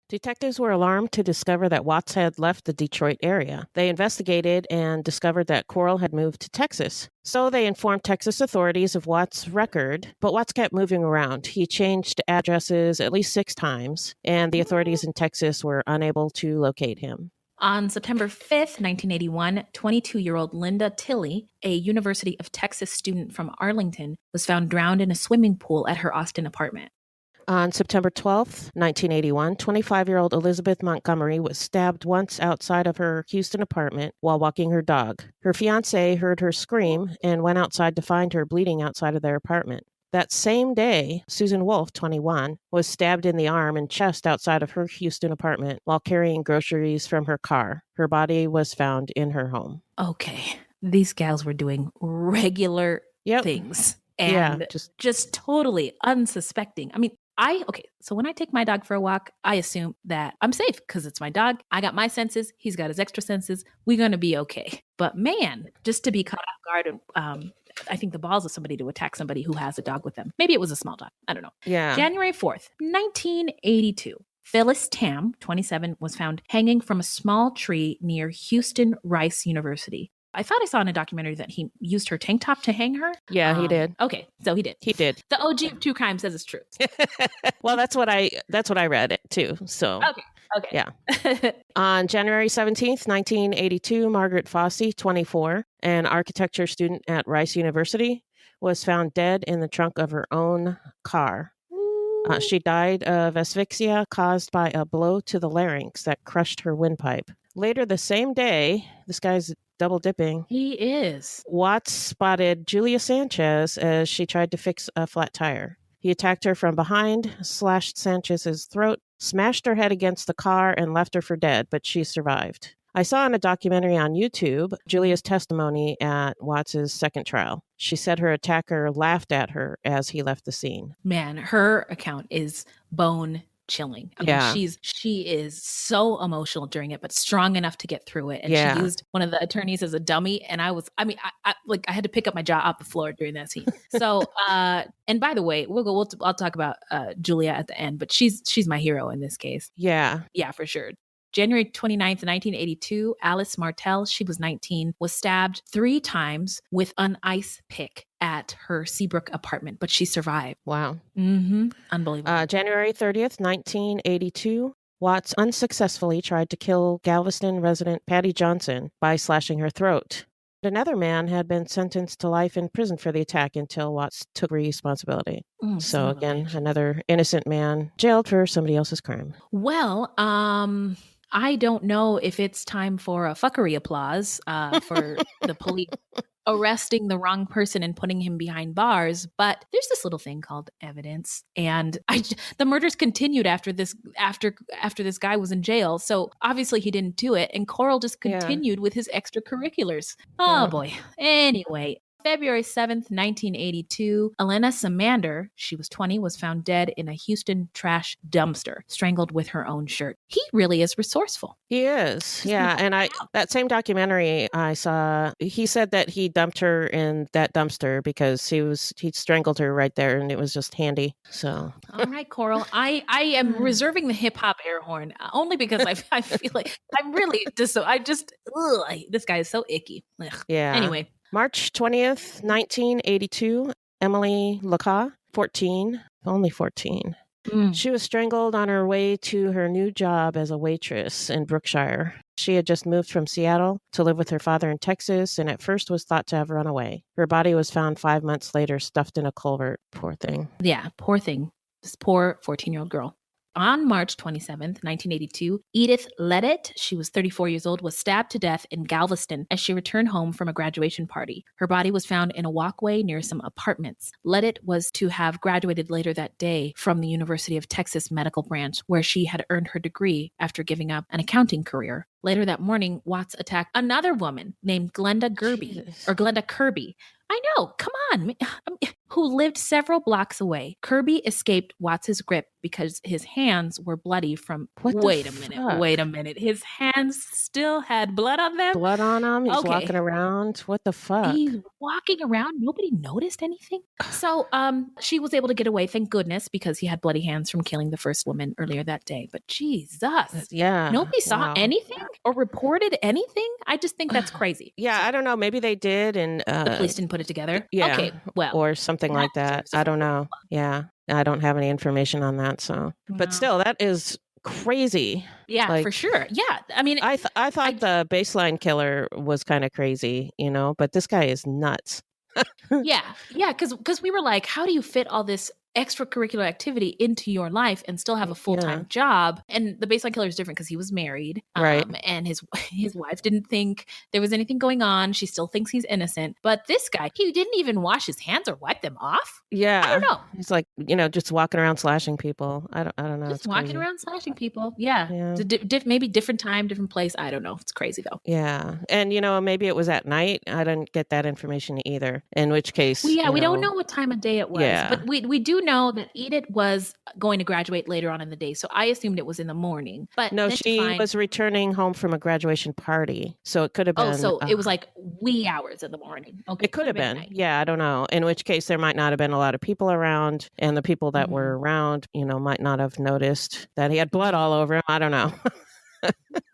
[SPEAKER 5] Detectives were alarmed to discover that Watts had left the Detroit area. They investigated and discovered that Carl had moved to Texas. So they informed Texas authorities of Watts' record, but Watts kept moving around. He changed addresses at least 6 times, and the authorities in Texas were unable to locate him.
[SPEAKER 6] On September 5th, 1981, 22-year-old Linda Tilley, a University of Texas student from Arlington, was found drowned in a swimming pool at her Austin apartment.
[SPEAKER 5] On September 12th, 1981, 25-year-old Elizabeth Montgomery was stabbed once outside of her Houston apartment while walking her dog. Her fiancé heard her scream and went outside to find her bleeding outside of their apartment. That same day, Susan Wolf, 21, was stabbed in the arm and chest outside of her Houston apartment while carrying groceries from her car. Her body was found in her home.
[SPEAKER 6] Okay, these gals were doing regular things. And just totally unsuspecting. I mean, so when I take my dog for a walk, I assume that I'm safe because it's my dog. I got my senses. He's got his extra senses. We're going to be okay. But man, just to be caught off guard, and I think the balls of somebody to attack somebody who has a dog with them. Maybe it was a small dog. I don't know.
[SPEAKER 5] Yeah.
[SPEAKER 6] January 4th, 1982. Phyllis Tam, 27, was found hanging from a small tree near Houston Rice University. I thought I saw in a documentary that he used her tank top to hang her.
[SPEAKER 5] Yeah, he did.
[SPEAKER 6] Okay, so he did.
[SPEAKER 5] He did.
[SPEAKER 6] The OG of true crime says it's true.
[SPEAKER 5] Well, that's what I read it too. So
[SPEAKER 6] okay.
[SPEAKER 5] Yeah. On January 17th, 1982, Margaret Fossey, 24, an architecture student at Rice University, was found dead in the trunk of her own car. She died of asphyxia caused by a blow to the larynx that crushed her windpipe. Later the same day, this guy's double dipping.
[SPEAKER 6] He is.
[SPEAKER 5] Watts spotted Julia Sanchez as she tried to fix a flat tire. He attacked her from behind, slashed Sanchez's throat, smashed her head against the car, and left her for dead, but she survived. I saw in a documentary on YouTube Julia's testimony at Watts's second trial. She said her attacker laughed at her as he left the scene.
[SPEAKER 6] Man, her account is bone chilling. I mean, she is so emotional during it, but strong enough to get through it. And she used one of the attorneys as a dummy. And I had to pick up my jaw off the floor during that scene. So, and by the way, I'll talk about Julia at the end, but she's my hero in this case.
[SPEAKER 5] Yeah,
[SPEAKER 6] for sure. January 29th, 1982, Alice Martell, she was 19, was stabbed 3 times with an ice pick at her Seabrook apartment, but she survived.
[SPEAKER 5] Wow.
[SPEAKER 6] Mm-hmm. Unbelievable.
[SPEAKER 5] January 30th, 1982, Watts unsuccessfully tried to kill Galveston resident Patty Johnson by slashing her throat. Another man had been sentenced to life in prison for the attack until Watts took responsibility. So again, another innocent man jailed for somebody else's crime.
[SPEAKER 6] Well, I don't know if it's time for a fuckery applause for the police arresting the wrong person and putting him behind bars. But there's this little thing called evidence. And the murders continued after this guy was in jail. So obviously he didn't do it. And Coral just continued with his extracurriculars. Oh boy. Anyway, February 7th, 1982, Elena Samander, she was 20, was found dead in a Houston trash dumpster, strangled with her own shirt. He really is resourceful.
[SPEAKER 5] He is. Yeah. And that same documentary I saw, he said that he dumped her in that dumpster because he strangled her right there and it was just handy. So.
[SPEAKER 6] All right, Coral. I am reserving the hip hop air horn only because I feel like I'm really this guy is so icky. Ugh.
[SPEAKER 5] Yeah.
[SPEAKER 6] Anyway.
[SPEAKER 5] March 20th, 1982, Emily Laca, 14, only 14. She was strangled on her way to her new job as a waitress in Brookshire. She had just moved from Seattle to live with her father in Texas and at first was thought to have run away. Her body was found 5 months later, stuffed in a culvert. Poor thing.
[SPEAKER 6] Yeah, poor thing. This poor 14-year-old girl. On March 27th, 1982, Edith Ledet, she was 34 years old, was stabbed to death in Galveston as she returned home from a graduation party. Her body was found in a walkway near some apartments. Ledet was to have graduated later that day from the University of Texas Medical Branch, where she had earned her degree after giving up an accounting career. Later that morning, Watts attacked another woman named Glenda Kirby. I know, come on, who lived several blocks away. Kirby escaped Watts's grip because his hands were bloody from... Wait a minute. His hands still had blood on them?
[SPEAKER 5] Blood on him? He's walking around? What the fuck?
[SPEAKER 6] He's walking around? Nobody noticed anything? So she was able to get away, thank goodness, because he had bloody hands from killing the first woman earlier that day. But Jesus.
[SPEAKER 5] Yeah.
[SPEAKER 6] Nobody saw anything or reported anything? I just think that's crazy.
[SPEAKER 5] Yeah, I don't know. Maybe they did and...
[SPEAKER 6] the police didn't put it together?
[SPEAKER 5] Yeah.
[SPEAKER 6] Okay, well.
[SPEAKER 5] Or something like that. I don't know. Yeah. I don't have any information on that, so. No. But still, that is crazy.
[SPEAKER 6] Yeah, for sure. Yeah. I mean,
[SPEAKER 5] I thought the baseline killer was kind of crazy, but this guy is nuts.
[SPEAKER 6] Yeah, because we were like, how do you fit all this extracurricular activity into your life and still have a full-time job? And the baseline killer is different because he was married,
[SPEAKER 5] right?
[SPEAKER 6] And his wife didn't think there was anything going on. She still thinks he's innocent. But this guy, he didn't even wash his hands or wipe them off.
[SPEAKER 5] Yeah,
[SPEAKER 6] I don't know.
[SPEAKER 5] He's like, just walking around slashing people. I don't know.
[SPEAKER 6] Just walking around slashing people. Yeah. Maybe different time, different place. I don't know. It's crazy though.
[SPEAKER 5] Yeah, and maybe it was at night. I didn't get that information either. In which case,
[SPEAKER 6] we don't know what time of day it was. Yeah. But we do know that Edith was going to graduate later on in the day. So I assumed it was in the morning. But
[SPEAKER 5] no, she was returning home from a graduation party. So it could have been.
[SPEAKER 6] Oh, so it was like wee hours in the morning. Okay.
[SPEAKER 5] It could have been. Yeah, I don't know. In which case there might not have been a lot of people around. And the people that were around, might not have noticed that he had blood all over him. I don't know.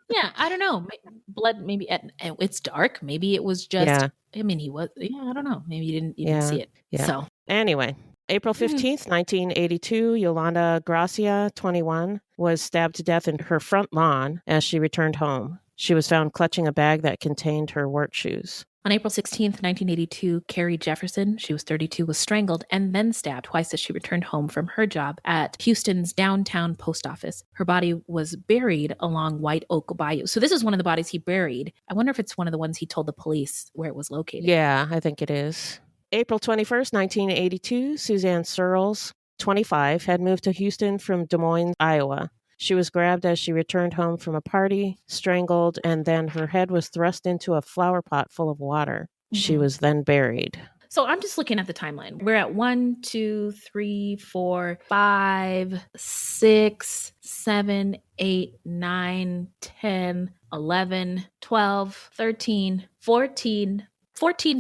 [SPEAKER 6] Yeah, I don't know. Blood, maybe it's dark. Maybe it was just, I mean, he was, I don't know. Maybe you didn't even see it.
[SPEAKER 5] Yeah.
[SPEAKER 6] So
[SPEAKER 5] anyway, April 15th, 1982, Yolanda Gracia, 21, was stabbed to death in her front lawn as she returned home. She was found clutching a bag that contained her work shoes.
[SPEAKER 6] On April 16th, 1982, Carrie Jefferson, she was 32, was strangled and then stabbed twice as she returned home from her job at Houston's downtown post office. Her body was buried along White Oak Bayou. So this is one of the bodies he buried. I wonder if it's one of the ones he told the police where it was located.
[SPEAKER 5] Yeah, I think it is. April 21st, 1982, Suzanne Searles, 25, had moved to Houston from Des Moines, Iowa. She was grabbed as she returned home from a party, strangled, and then her head was thrust into a flower pot full of water. Mm-hmm. She was then buried.
[SPEAKER 6] So I'm just looking at the timeline. We're at 1, 2, 3, 4, 5, 6, 7, 8, 9, 10, 11, 12, 13, 14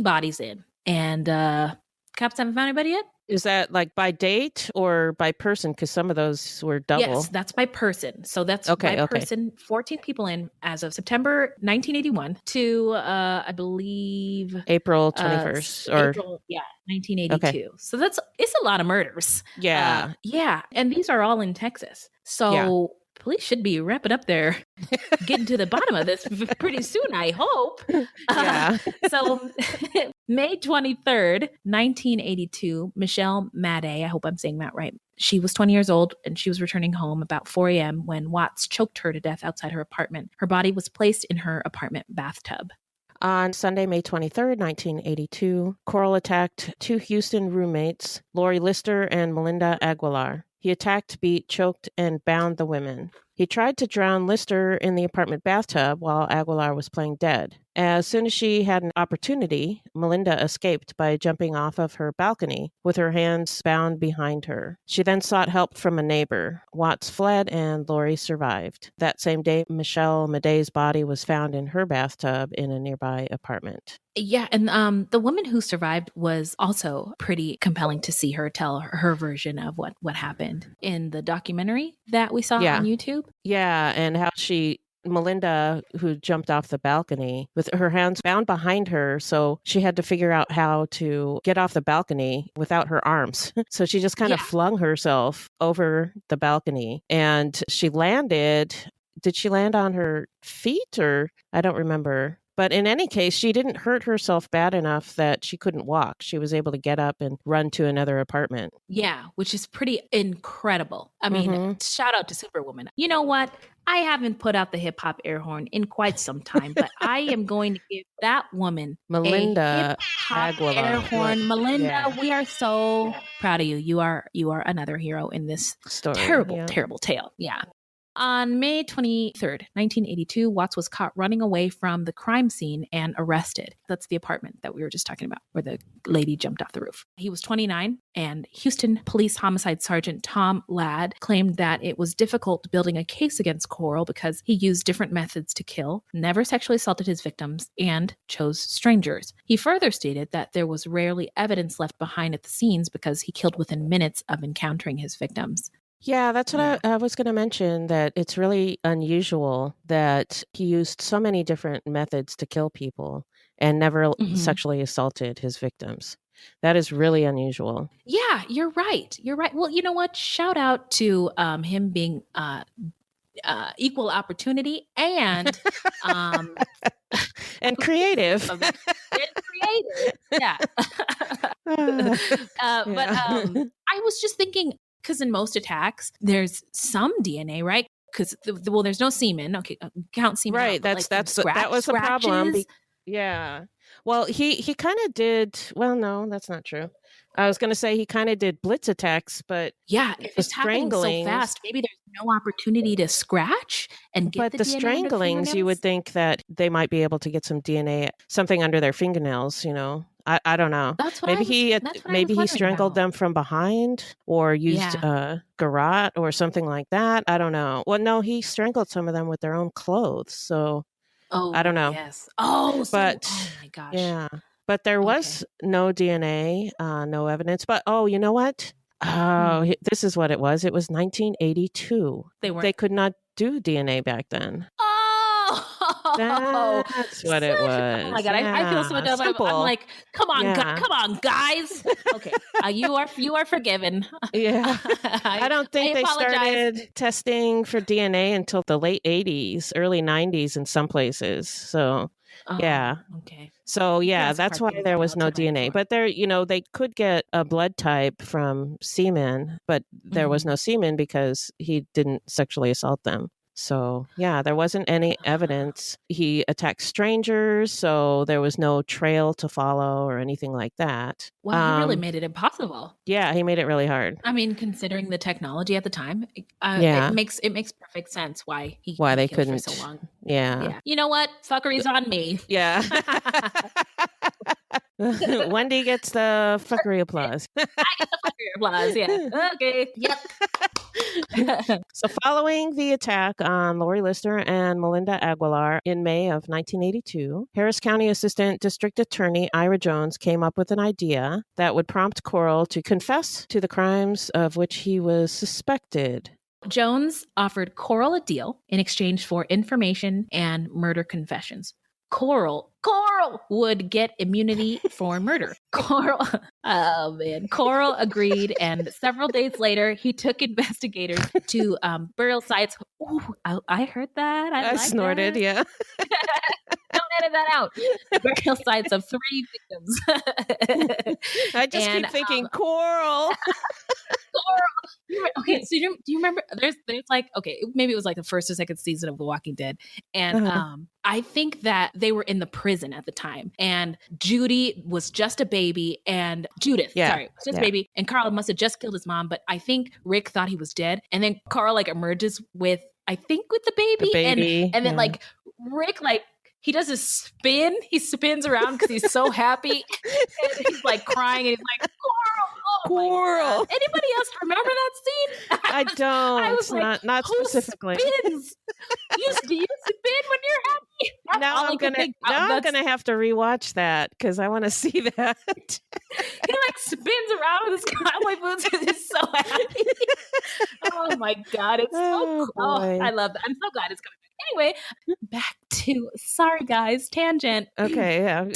[SPEAKER 6] bodies in. And cops haven't found anybody yet?
[SPEAKER 5] Is that like by date or by person? Because some of those were double.
[SPEAKER 6] Yes, that's by person. So that's by person. 14 people in as of September 1981 to, I believe...
[SPEAKER 5] April 21st.
[SPEAKER 6] April, 1982. Okay. So it's a lot of murders.
[SPEAKER 5] Yeah.
[SPEAKER 6] Yeah. And these are all in Texas. So... Police should be wrapping up there, getting to the bottom of this pretty soon, I hope.
[SPEAKER 5] Yeah.
[SPEAKER 6] So May 23rd, 1982, Michelle Madday, I hope I'm saying that right. She was 20 years old and she was returning home about 4 a.m. when Watts choked her to death outside her apartment. Her body was placed in her apartment bathtub.
[SPEAKER 5] On Sunday, May 23rd, 1982, Coral attacked 2 Houston roommates, Lori Lister and Melinda Aguilar. He attacked, beat, choked, and bound the women. He tried to drown Lister in the apartment bathtub while Aguilar was playing dead. As soon as she had an opportunity, Melinda escaped by jumping off of her balcony with her hands bound behind her. She then sought help from a neighbor. Watts fled and Lori survived. That same day, Michelle Madey's body was found in her bathtub in a nearby apartment.
[SPEAKER 6] Yeah, and the woman who survived was also pretty compelling to see her tell her version of what happened in the documentary that we saw on YouTube.
[SPEAKER 5] Yeah, and how Melinda, who jumped off the balcony with her hands bound behind her, so she had to figure out how to get off the balcony without her arms. So she just kind of flung herself over the balcony, and she landed. Did she land on her feet, or I don't remember. But in any case, she didn't hurt herself bad enough that she couldn't walk. She was able to get up and run to another apartment.
[SPEAKER 6] Yeah, which is pretty incredible. I mean, shout out to Superwoman. You know what? I haven't put out the hip hop air horn in quite some time, but I am going to give that woman
[SPEAKER 5] Melinda
[SPEAKER 6] Aguilar air horn. Melinda, we are so proud of you. You are another hero in this story. Terrible tale. Yeah. On May 23rd, 1982, Watts was caught running away from the crime scene and arrested. That's the apartment that we were just talking about, where the lady jumped off the roof. He was 29, and Houston Police Homicide Sergeant Tom Ladd claimed that it was difficult building a case against Coral because he used different methods to kill, never sexually assaulted his victims, and chose strangers. He further stated that there was rarely evidence left behind at the scenes because he killed within minutes of encountering his victims.
[SPEAKER 5] Yeah, that's what I was going to mention, that it's really unusual that he used so many different methods to kill people and never sexually assaulted his victims. That is really unusual.
[SPEAKER 6] Yeah, you're right. Well, you know what? Shout out to him being equal opportunity and
[SPEAKER 5] and creative.
[SPEAKER 6] Yeah. But I was just thinking, because in most attacks, there's some DNA, right? Because there's no semen. Okay, count semen.
[SPEAKER 5] Right.
[SPEAKER 6] Out,
[SPEAKER 5] that was the problem. Yeah. Well, he kind of did. Well, no, that's not true. I was going to say he kind of did blitz attacks, but
[SPEAKER 6] yeah, if it's happening so fast, maybe there's no opportunity to scratch and get.
[SPEAKER 5] But the stranglings, you would think that they might be able to get some DNA, something under their fingernails. You know. I don't know. Maybe he strangled them from behind or used garrote or something like that. I don't know. Well, no, he strangled some of them with their own clothes. So I don't know.
[SPEAKER 6] Yes.
[SPEAKER 5] Oh my
[SPEAKER 6] gosh.
[SPEAKER 5] Yeah. But there was no DNA, no evidence. But you know what? This is what it was. It was 1982. They could not do DNA back then. That's what it was.
[SPEAKER 6] Oh my god, I feel so dumb. I'm like, come on, guys. Okay, you are forgiven.
[SPEAKER 5] Yeah, I don't think they started testing for DNA until the late 80s, early 90s in some places. So yeah.
[SPEAKER 6] Okay.
[SPEAKER 5] So that's why there was no DNA. But they could get a blood type from semen, but there was no semen because he didn't sexually assault them. So, there wasn't any evidence. He attacked strangers, so there was no trail to follow or anything like that.
[SPEAKER 6] Well, he really made it impossible.
[SPEAKER 5] Yeah, he made it really hard.
[SPEAKER 6] I mean, considering the technology at the time, it makes perfect sense why
[SPEAKER 5] they couldn't
[SPEAKER 6] for so long.
[SPEAKER 5] Yeah.
[SPEAKER 6] You know what? Fuckery's on me.
[SPEAKER 5] Yeah. Wendy gets the fuckery applause.
[SPEAKER 6] I get the fuckery applause, yeah. Okay, yep.
[SPEAKER 5] So following the attack on Lori Lister and Melinda Aguilar in May of 1982, Harris County Assistant District Attorney Ira Jones came up with an idea that would prompt Coral to confess to the crimes of which he was suspected.
[SPEAKER 6] Jones offered Coral a deal in exchange for information and murder confessions. Coral would get immunity for murder. Coral agreed, and several days later, he took investigators to burial sites. Ooh, I heard that. I
[SPEAKER 5] snorted,
[SPEAKER 6] that. Yeah. Don't edit that out. Burial sites of 3 victims.
[SPEAKER 5] I just keep thinking, Coral.
[SPEAKER 6] Coral, Okay, so do you remember? There's like, okay, maybe it was like the first or second season of The Walking Dead, and I think that they were in the prison at the time, and Judy was just a baby, and Judith, sorry, was just a baby, and Carl must have just killed his mom, but I think Rick thought he was dead, and then Carl like emerges with, I think, with the baby, and then like Rick like. He does a spin. He spins around because he's so happy. And he's like crying and he's like, Coral. Anybody else remember that scene?
[SPEAKER 5] I don't. I was like, not specifically.
[SPEAKER 6] Spins? Do you spin when you're happy?
[SPEAKER 5] Now I'm gonna have to rewatch that because I want to see that.
[SPEAKER 6] He like spins around with his cowboy boots and he's so happy. Oh my God. It's so cool. Oh, I love that. I'm so glad it's coming back. Anyway, back to, sorry guys, tangent.
[SPEAKER 5] Okay, yeah.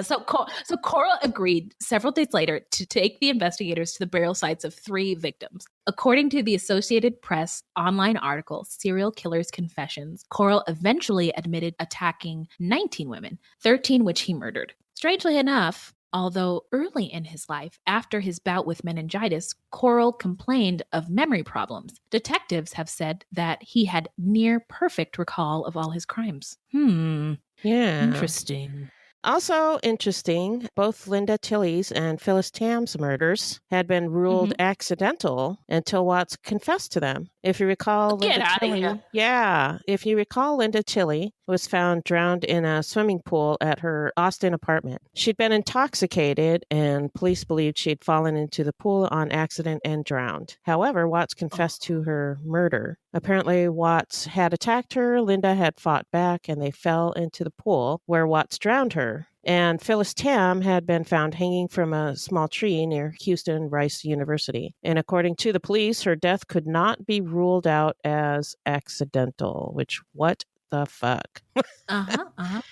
[SPEAKER 6] So Coral agreed several days later to take the investigators to the burial sites of 3 victims. According to the Associated Press online article, Serial Killer's Confessions, Coral eventually admitted attacking 19 women, 13 which he murdered. Strangely enough, although early in his life, after his bout with meningitis, Coral complained of memory problems. Detectives have said that he had near perfect recall of all his crimes.
[SPEAKER 5] Yeah.
[SPEAKER 6] Interesting.
[SPEAKER 5] Also interesting, both Linda Tilley's and Phyllis Tam's murders had been ruled accidental until Watts confessed to them. If you recall, if you recall, Linda Tilley was found drowned in a swimming pool at her Austin apartment. She'd been intoxicated, and police believed she'd fallen into the pool on accident and drowned. However, Watts confessed to her murder. Apparently, Watts had attacked her, Linda had fought back, and they fell into the pool where Watts drowned her. And Phyllis Tam had been found hanging from a small tree near Houston Rice University. And according to the police, her death could not be ruled out as accidental, which, what the fuck?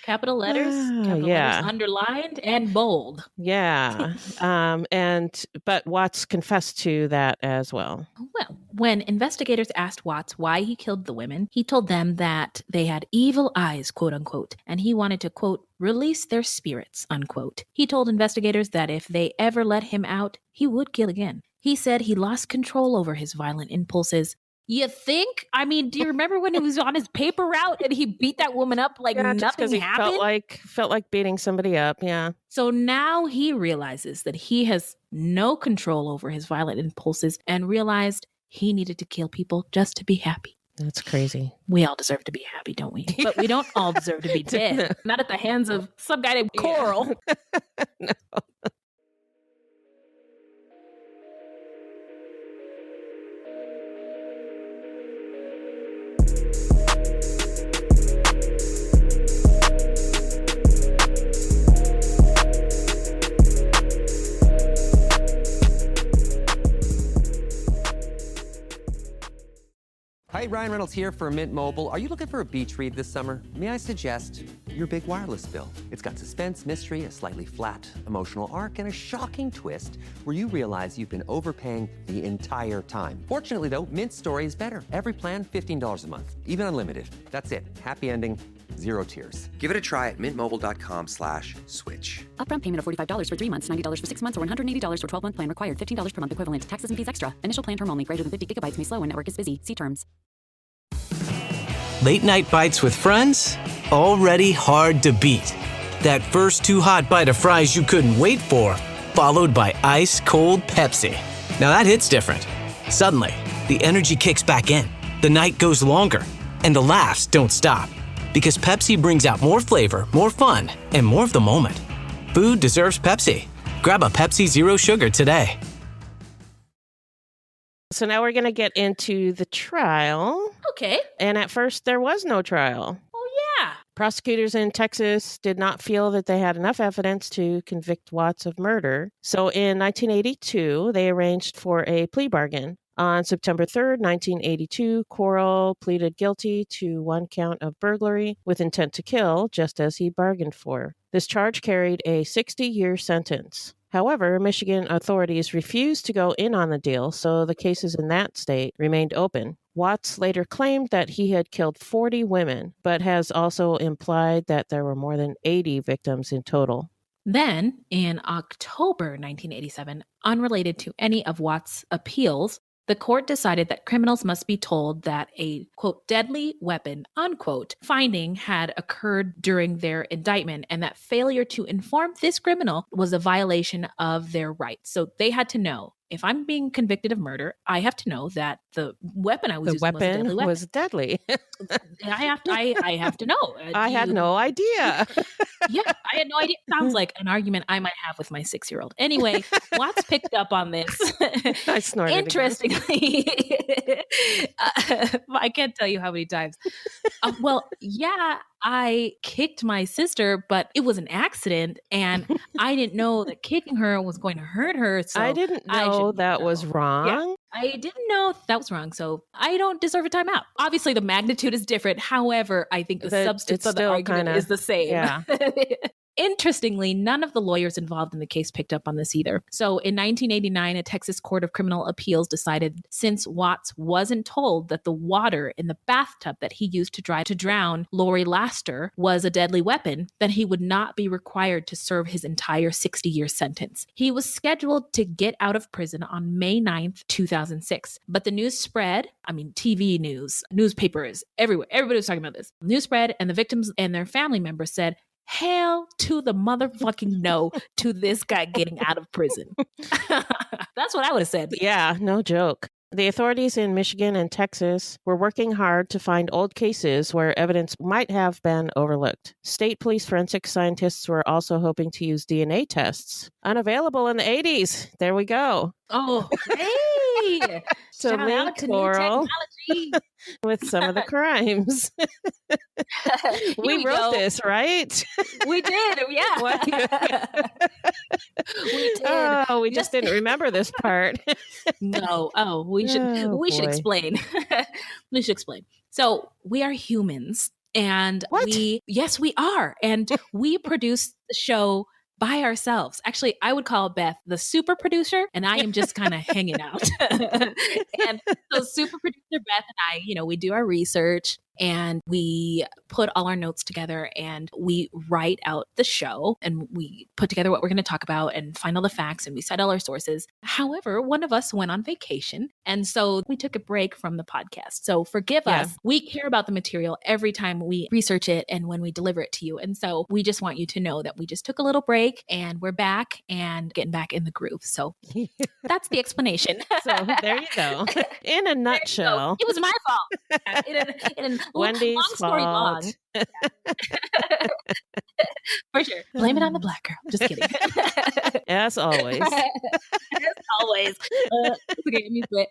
[SPEAKER 6] Capital letters, letters underlined and bold.
[SPEAKER 5] Yeah. But Watts confessed to that as well.
[SPEAKER 6] Well, when investigators asked Watts why he killed the women, he told them that they had evil eyes, quote unquote, and he wanted to, quote, release their spirits, unquote. He told investigators that if they ever let him out, he would kill again. He said he lost control over his violent impulses. You think? I mean, do you remember when he was on his paper route and he beat that woman up like nothing
[SPEAKER 5] he
[SPEAKER 6] happened?
[SPEAKER 5] Felt like beating somebody up, yeah.
[SPEAKER 6] So now he realizes that he has no control over his violent impulses and realized he needed to kill people just to be happy.
[SPEAKER 5] That's crazy.
[SPEAKER 6] We all deserve to be happy, don't we? But we don't all deserve to be dead. Not at the hands of some guy named Coral.
[SPEAKER 5] No.
[SPEAKER 2] Hi, Ryan Reynolds here for Mint Mobile. Are you looking for a beach read this summer? May I suggest your big wireless bill? It's got suspense, mystery, a slightly flat emotional arc, and a shocking twist where you realize you've been overpaying the entire time. Fortunately, though, Mint's story is better. Every plan, $15 a month, even unlimited. That's it. Happy ending. 0 tears. Give it a try at mintmobile.com/switch.
[SPEAKER 3] Upfront payment of $45 for 3 months, $90 for 6 months, or $180 for 12-month plan required. $15 per month equivalent. Taxes and fees extra. Initial plan term only. Greater than 50 gigabytes may slow when network is busy. See terms.
[SPEAKER 7] Late night bites with friends? Already hard to beat. That first too hot bite of fries you couldn't wait for, followed by ice cold Pepsi. Now that hits different. Suddenly, the energy kicks back in. The night goes longer, and the laughs don't stop. Because Pepsi brings out more flavor, more fun, and more of the moment. Food deserves Pepsi. Grab a Pepsi Zero Sugar today.
[SPEAKER 5] So now we're going to get into the trial.
[SPEAKER 6] Okay.
[SPEAKER 5] And at first, there was no trial.
[SPEAKER 6] Oh, yeah.
[SPEAKER 5] Prosecutors in Texas did not feel that they had enough evidence to convict Watts of murder. So in 1982, they arranged for a plea bargain. On September 3rd, 1982, Coral pleaded guilty to 1 count of burglary with intent to kill, just as he bargained for. This charge carried a 60-year sentence. However, Michigan authorities refused to go in on the deal, so the cases in that state remained open. Watts later claimed that he had killed 40 women, but has also implied that there were more than 80 victims in total.
[SPEAKER 6] Then, in October 1987, unrelated to any of Watts' appeals, The court decided that criminals must be told that a, quote, deadly weapon, unquote, finding had occurred during their indictment, and that failure to inform this criminal was a violation of their rights. So they had to know, if I'm being convicted of murder, I have to know that the weapon I was
[SPEAKER 5] The
[SPEAKER 6] using
[SPEAKER 5] weapon
[SPEAKER 6] was a deadly weapon.
[SPEAKER 5] was deadly.
[SPEAKER 6] I have to know.
[SPEAKER 5] I had no idea.
[SPEAKER 6] Yeah, I had no idea. Sounds like an argument I might have with my 6-year-old. Anyway, Watts picked up on this.
[SPEAKER 5] I snorted again.
[SPEAKER 6] Interestingly, I can't tell you how many times. Well, yeah, I kicked my sister, but it was an accident, and I didn't know that kicking her was going to hurt her. So
[SPEAKER 5] I didn't know that was wrong.
[SPEAKER 6] Yeah, I didn't know that was wrong, so I don't deserve a timeout. Obviously, the magnitude is different. However, I think the substance of the argument is the same.
[SPEAKER 5] Yeah.
[SPEAKER 6] Interestingly, none of the lawyers involved in the case picked up on this either. So in 1989, a Texas Court of Criminal Appeals decided since Watts wasn't told that the water in the bathtub that he used to try to drown Lori Laster was a deadly weapon, then he would not be required to serve his entire 60-year sentence. He was scheduled to get out of prison on May 9th, 2006. But the news spread, TV news, newspapers, everywhere. Everybody was talking about this. News spread, and the victims and their family members said, hell to the motherfucking no to this guy getting out of prison. That's what I would have said.
[SPEAKER 5] Yeah, no joke. The authorities in Michigan and Texas were working hard to find old cases where evidence might have been overlooked. State police forensic scientists were also hoping to use DNA tests. Unavailable in the 80s. There we go.
[SPEAKER 6] Oh, hey!
[SPEAKER 5] So
[SPEAKER 6] Shout
[SPEAKER 5] link
[SPEAKER 6] out to new
[SPEAKER 5] Coral
[SPEAKER 6] technology.
[SPEAKER 5] with some of the crimes. We wrote this, right?
[SPEAKER 6] We did, yeah. We did.
[SPEAKER 5] Oh, we just didn't remember this part.
[SPEAKER 6] No. Oh, we should
[SPEAKER 5] boy.
[SPEAKER 6] explain. We should explain. So we are humans, and
[SPEAKER 5] What?
[SPEAKER 6] Yes, we are. And we produce the show by ourselves. Actually, I would call Beth the super producer, and I am just kind of hanging out. And so super producer Beth and I, we do our research, and we put all our notes together, and we write out the show, and we put together what we're going to talk about and find all the facts, and we cite all our sources. However, one of us went on vacation, and so we took a break from the podcast. So forgive us. We care about the material every time we research it and when we deliver it to you. And so we just want you to know that we just took a little break, and we're back and getting back in the groove. So that's the explanation.
[SPEAKER 5] So there you go. In a nutshell.
[SPEAKER 6] It was my fault. In
[SPEAKER 5] Wendy's
[SPEAKER 6] long story
[SPEAKER 5] fault.
[SPEAKER 6] long. For sure. Blame it on the black girl. Just kidding.
[SPEAKER 5] As always.
[SPEAKER 6] As always. Okay, me quit.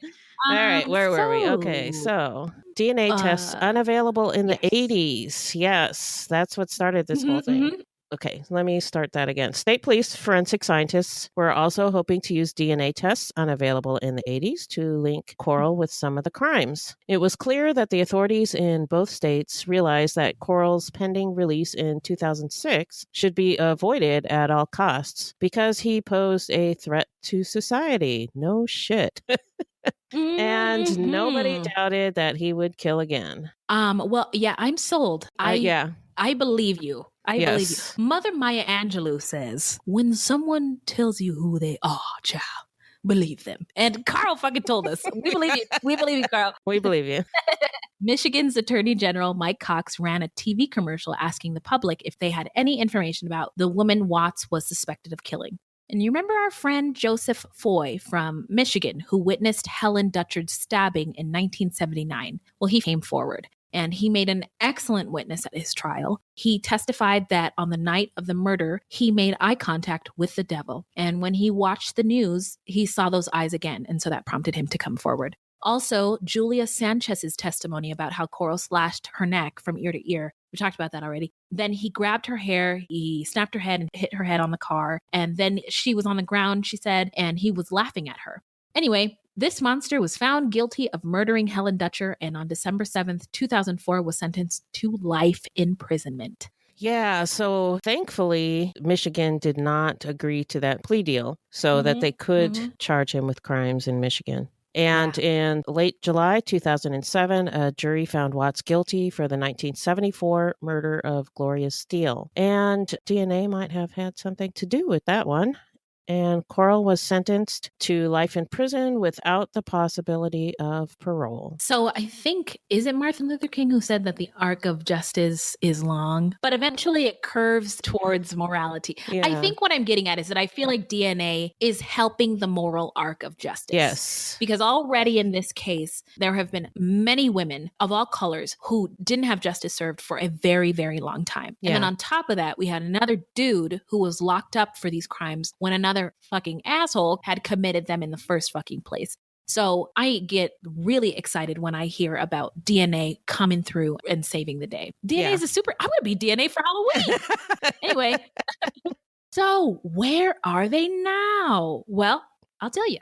[SPEAKER 5] All right, where were we? Okay, so DNA tests unavailable in the 80s. Yes, that's what started this whole thing. Okay, let me start that again. State police forensic scientists were also hoping to use DNA tests unavailable in the 80s to link Coral with some of the crimes. It was clear that the authorities in both states realized that Coral's pending release in 2006 should be avoided at all costs because he posed a threat to society. No shit. And nobody doubted that he would kill again.
[SPEAKER 6] Well, yeah, I'm sold. I believe you. I believe you. Mother Maya Angelou says, when someone tells you who they are, child, believe them. And Carl fucking told us. We believe you. We believe you, Carl.
[SPEAKER 5] We believe you.
[SPEAKER 6] Michigan's Attorney General Mike Cox ran a TV commercial asking the public if they had any information about the woman Watts was suspected of killing. And you remember our friend Joseph Foy from Michigan, who witnessed Helen Dutchard's stabbing in 1979? Well, he came forward, and he made an excellent witness at his trial. He testified that on the night of the murder, he made eye contact with the devil. And when he watched the news, he saw those eyes again. And so that prompted him to come forward. Also, Julia Sanchez's testimony about how Coral slashed her neck from ear to ear. We talked about that already. Then he grabbed her hair, he snapped her head and hit her head on the car. And then she was on the ground, she said, and he was laughing at her. Anyway, this monster was found guilty of murdering Helen Dutcher, and on December 7th, 2004 was sentenced to life imprisonment.
[SPEAKER 5] Yeah, so thankfully, Michigan did not agree to that plea deal so that they could charge him with crimes in Michigan. And in late July 2007, a jury found Watts guilty for the 1974 murder of Gloria Steele. And DNA might have had something to do with that one. and Coral was sentenced to life in prison without the possibility of parole.
[SPEAKER 6] So I think, is it Martin Luther King who said that the arc of justice is long, but eventually it curves towards morality?
[SPEAKER 5] Yeah.
[SPEAKER 6] I think what I'm getting at is that I feel like DNA is helping the moral arc of justice.
[SPEAKER 5] Yes.
[SPEAKER 6] Because already in this case, there have been many women of all colors who didn't have justice served for a very, very long time.
[SPEAKER 5] Yeah.
[SPEAKER 6] And then on top of that, we had another dude who was locked up for these crimes when another fucking asshole had committed them in the first fucking place. So I get really excited when I hear about DNA coming through and saving the day. DNA is I'm going to be DNA for Halloween. Anyway, so where are they now? Well, I'll tell you.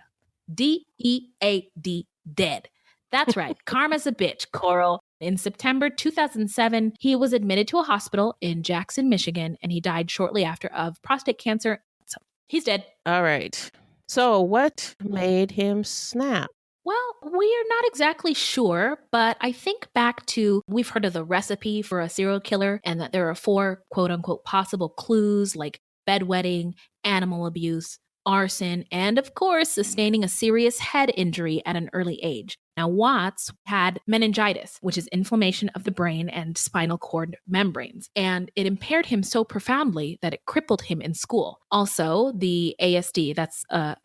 [SPEAKER 6] DEAD, dead. That's right. Karma's a bitch, Coral. In September 2007, he was admitted to a hospital in Jackson, Michigan, and he died shortly after of prostate cancer. So he's dead.
[SPEAKER 5] All right. So what made him snap?
[SPEAKER 6] Well, we are not exactly sure, but I think back to, we've heard of the recipe for a serial killer and that there are 4 quote unquote possible clues like bedwetting, animal abuse, arson, and of course, sustaining a serious head injury at an early age. Now, Watts had meningitis, which is inflammation of the brain and spinal cord membranes, and it impaired him so profoundly that it crippled him in school. Also, the ASD, that's,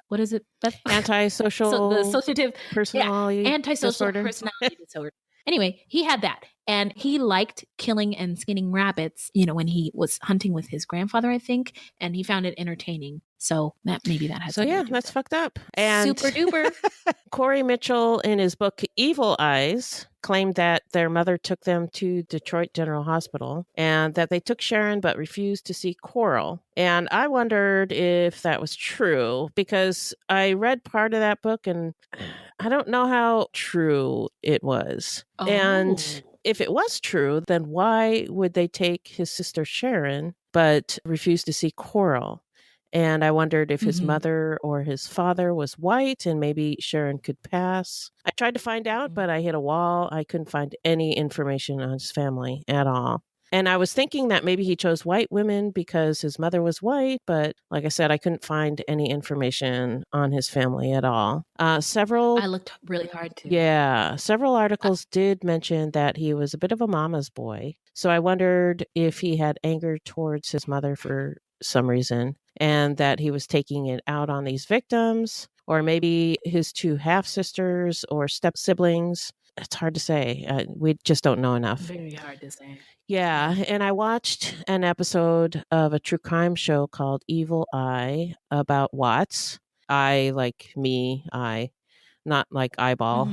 [SPEAKER 6] what is it?
[SPEAKER 5] Antisocial personality
[SPEAKER 6] antisocial personality disorder. Anyway, he had that. And he liked killing and skinning rabbits, when he was hunting with his grandfather, I think, and he found it entertaining. So maybe that has
[SPEAKER 5] something to do with that's fucked up. And
[SPEAKER 6] super duper.
[SPEAKER 5] Corey Mitchell, in his book Evil Eyes, claimed that their mother took them to Detroit General Hospital and that they took Sharon but refused to see Coral. And I wondered if that was true because I read part of that book and I don't know how true it was.
[SPEAKER 6] Oh.
[SPEAKER 5] And if it was true, then why would they take his sister Sharon but refuse to see Coral? And I wondered if his mother or his father was white and maybe Sharon could pass. I tried to find out, but I hit a wall. I couldn't find any information on his family at all. And I was thinking that maybe he chose white women because his mother was white. But like I said, I couldn't find any information on his family at all.
[SPEAKER 6] I looked really hard too.
[SPEAKER 5] Yeah. Several articles did mention that he was a bit of a mama's boy. So I wondered if he had anger towards his mother for some reason and that he was taking it out on these victims or maybe his 2 half-sisters or step-siblings. It's hard to say. We just don't know enough.
[SPEAKER 6] Very hard to say.
[SPEAKER 5] Yeah, and I watched an episode of a true crime show called Evil Eye about Watts. I, like me, not like eyeball.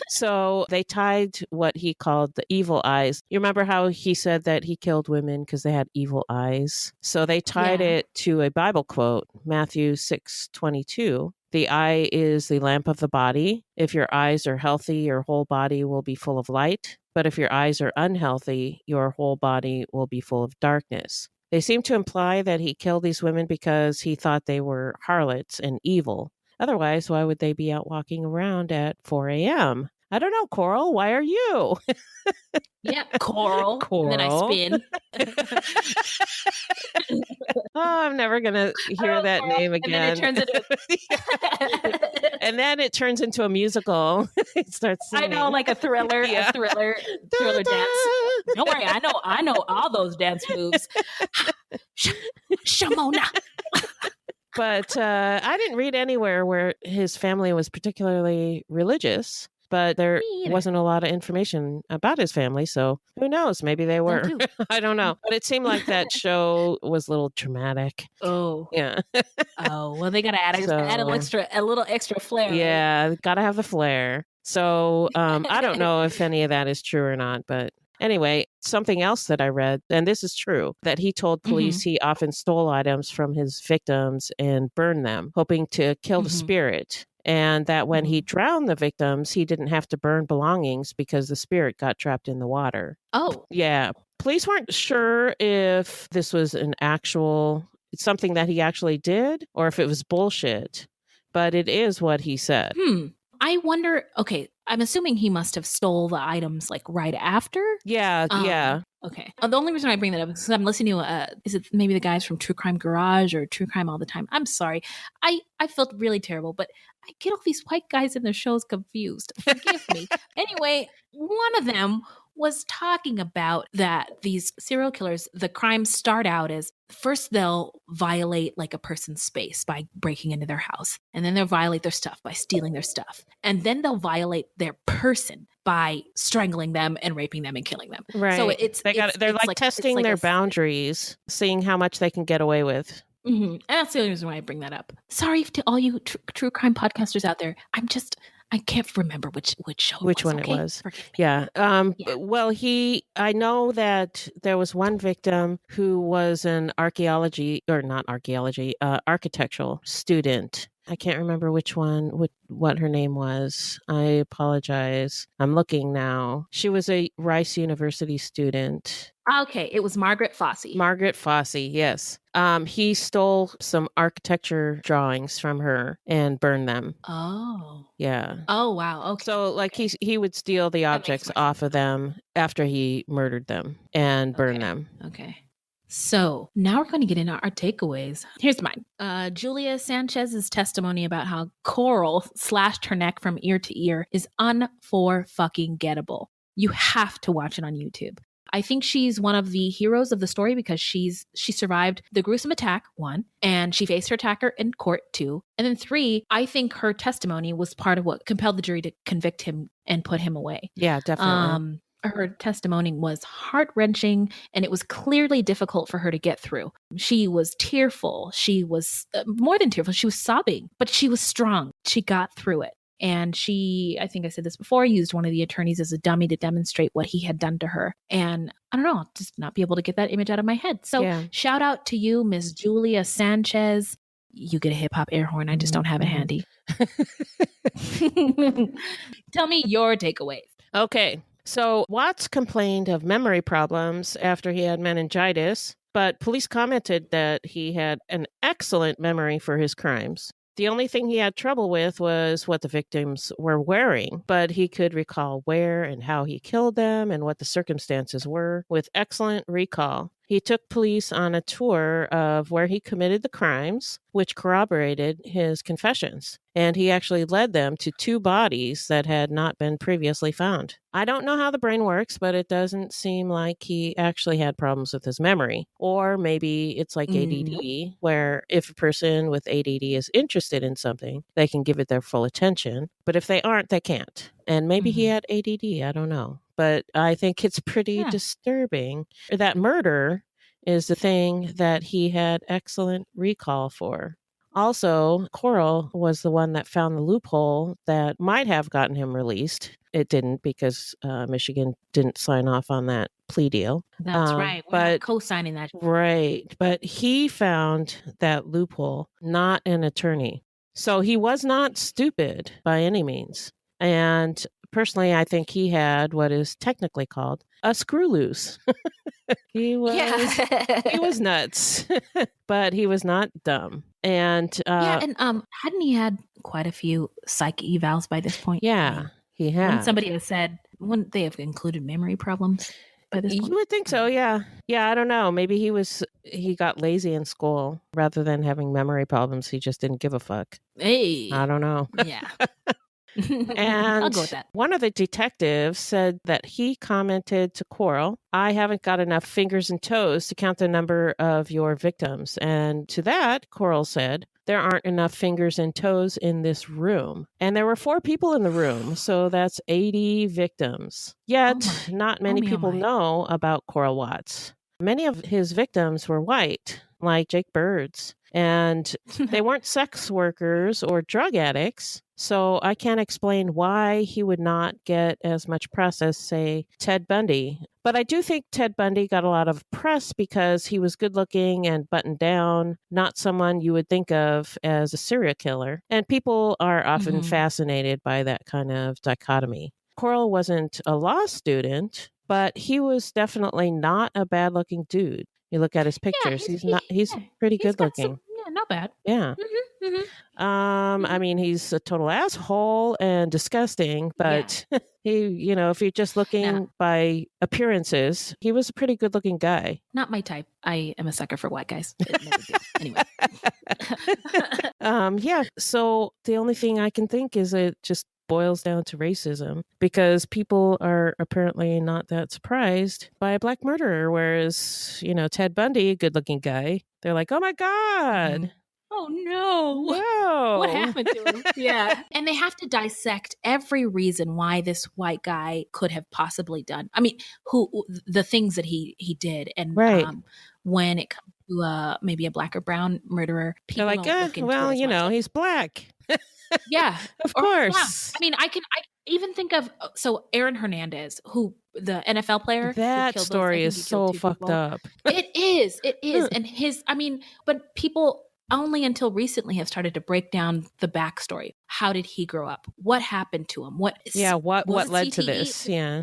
[SPEAKER 5] So they tied what he called the evil eyes. You remember how he said that he killed women because they had evil eyes? So they tied it to a Bible quote, Matthew 6:22. The eye is the lamp of the body. If your eyes are healthy, your whole body will be full of light. But if your eyes are unhealthy, your whole body will be full of darkness. They seem to imply that he killed these women because he thought they were harlots and evil. Otherwise, why would they be out walking around at 4 a.m.? I don't know, Coral. Why are you?
[SPEAKER 6] Yeah, Coral. And then I spin.
[SPEAKER 5] Oh, I'm never going to hear that
[SPEAKER 6] Coral.
[SPEAKER 5] name again. And then it turns into a musical. It starts singing.
[SPEAKER 6] I know, like a thriller, a thriller dance. Don't worry, I know all those dance moves. Shamona.
[SPEAKER 5] But I didn't read anywhere where his family was particularly religious, but there wasn't a lot of information about his family. So who knows? Maybe they were. I don't know. But it seemed like that show was a little dramatic.
[SPEAKER 6] Oh.
[SPEAKER 5] Yeah.
[SPEAKER 6] Oh, well, they got to add a little extra flair.
[SPEAKER 5] Yeah, got to have the flair. So I don't know if any of that is true or not, but anyway, something else that I read, and this is true, that he told police he often stole items from his victims and burned them, hoping to kill the spirit. And that when he drowned the victims, he didn't have to burn belongings because the spirit got trapped in the water.
[SPEAKER 6] Oh.
[SPEAKER 5] Yeah. Police weren't sure if this was something that he actually did or if it was bullshit, but it is what he said.
[SPEAKER 6] I wonder, okay, I'm assuming he must have stole the items like right after.
[SPEAKER 5] Yeah, yeah.
[SPEAKER 6] Okay. The only reason I bring that up is because I'm listening to, is it maybe the guys from True Crime Garage or True Crime All the Time? I'm sorry. I felt really terrible, but I get all these white guys in their shows confused. Forgive me. Anyway, one of them was talking about that these serial killers, the crimes start out as first they'll violate like a person's space by breaking into their house. And then they'll violate their stuff by stealing their stuff. And then they'll violate their person by strangling them and raping them and killing them.
[SPEAKER 5] Right.
[SPEAKER 6] So
[SPEAKER 5] they're like testing their boundaries, seeing how much they can get away with.
[SPEAKER 6] Mm-hmm. And that's the only reason why I bring that up. Sorry to all you true crime podcasters out there. I can't remember which show
[SPEAKER 5] one it was. Yeah. Well, I know that there was one victim who was an architectural student. I can't remember which one, what her name was. I apologize. I'm looking now. She was a Rice University student.
[SPEAKER 6] Okay, it was Margaret Fossey.
[SPEAKER 5] Margaret Fossey, yes. He stole some architecture drawings from her and burned them.
[SPEAKER 6] Oh.
[SPEAKER 5] Yeah.
[SPEAKER 6] Oh, wow. Okay.
[SPEAKER 5] So, like, he would steal the objects off of them after he murdered them and burn them.
[SPEAKER 6] Okay. So now we're going to get into our takeaways. Here's mine. Julia Sanchez's testimony about how Coral slashed her neck from ear to ear is unfor-fucking-gettable. You have to watch it on YouTube. I think she's one of the heroes of the story because she survived the gruesome attack, 1, and she faced her attacker in court, 2, and then 3, I think her testimony was part of what compelled the jury to convict him and put him away.
[SPEAKER 5] Yeah, definitely.
[SPEAKER 6] Her testimony was heart-wrenching, and it was clearly difficult for her to get through. She was tearful. She was more than tearful. She was sobbing, but she was strong. She got through it. And she, I think I said this before, used one of the attorneys as a dummy to demonstrate what he had done to her. And I don't know, I'll just not be able to get that image out of my head. So shout out to you, Miss Julia Sanchez. You get a hip hop air horn. I just don't have it handy. Tell me your takeaways.
[SPEAKER 5] Okay. So Watts complained of memory problems after he had meningitis, but police commented that he had an excellent memory for his crimes. The only thing he had trouble with was what the victims were wearing, but he could recall where and how he killed them and what the circumstances were with excellent recall. He took police on a tour of where he committed the crimes, which corroborated his confessions. And he actually led them to 2 bodies that had not been previously found. I don't know how the brain works, but it doesn't seem like he actually had problems with his memory. Or maybe it's like ADD, where if a person with ADD is interested in something, they can give it their full attention. But if they aren't, they can't. And maybe he had ADD. I don't know. But I think it's pretty disturbing. That murder is the thing that he had excellent recall for. Also, Coral was the one that found the loophole that might have gotten him released. It didn't because Michigan didn't sign off on that plea deal.
[SPEAKER 6] That's right. We're not co-signing that.
[SPEAKER 5] Right. But he found that loophole, not an attorney. So he was not stupid by any means. And personally, I think he had what is technically called a screw loose. He was nuts, but he was not dumb. And
[SPEAKER 6] hadn't he had quite a few psych evals by this point?
[SPEAKER 5] Yeah, he had.
[SPEAKER 6] When somebody has said, wouldn't they have included memory problems by this point?
[SPEAKER 5] You would think so, yeah. Yeah, I don't know. Maybe he got lazy in school rather than having memory problems. He just didn't give a fuck.
[SPEAKER 6] Hey,
[SPEAKER 5] I don't know.
[SPEAKER 6] Yeah.
[SPEAKER 5] And
[SPEAKER 6] I'll go with that.
[SPEAKER 5] One of the detectives said that he commented to Coral, "I haven't got enough fingers and toes to count the number of your victims." And to that, Coral said, "There aren't enough fingers and toes in this room." And there were 4 people in the room, so that's 80 victims. Yet, not many people know about Coral Watts. Many of his victims were white, like Jake Bird's. And they weren't sex workers or drug addicts. So I can't explain why he would not get as much press as, say, Ted Bundy. But I do think Ted Bundy got a lot of press because he was good looking and buttoned down, not someone you would think of as a serial killer. And people are often fascinated by that kind of dichotomy. Coral wasn't a law student, but he was definitely not a bad looking dude. You look at his pictures, he's pretty good looking.
[SPEAKER 6] Not bad.
[SPEAKER 5] Yeah. I mean, he's a total asshole and disgusting, but he, if you're just looking by appearances, he was a pretty good looking guy.
[SPEAKER 6] Not my type. I am a sucker for white guys. Anyway.
[SPEAKER 5] So the only thing I can think is it just boils down to racism, because people are apparently not that surprised by a black murderer, whereas, Ted Bundy, a good looking guy, they're like, oh my God.
[SPEAKER 6] Oh no.
[SPEAKER 5] Whoa.
[SPEAKER 6] What happened to him? Yeah. And they have to dissect every reason why this white guy could have possibly done. I mean, the things that he did. And when it comes to maybe a black or brown murderer, people
[SPEAKER 5] they're like, he's black.
[SPEAKER 6] Yeah.
[SPEAKER 5] Of course.
[SPEAKER 6] I mean, I even think of Aaron Hernandez, who the NFL player.
[SPEAKER 5] That story is so fucked up.
[SPEAKER 6] It is. And but people only until recently have started to break down the backstory. How did he grow up? What happened to him? What
[SPEAKER 5] led to this? Yeah.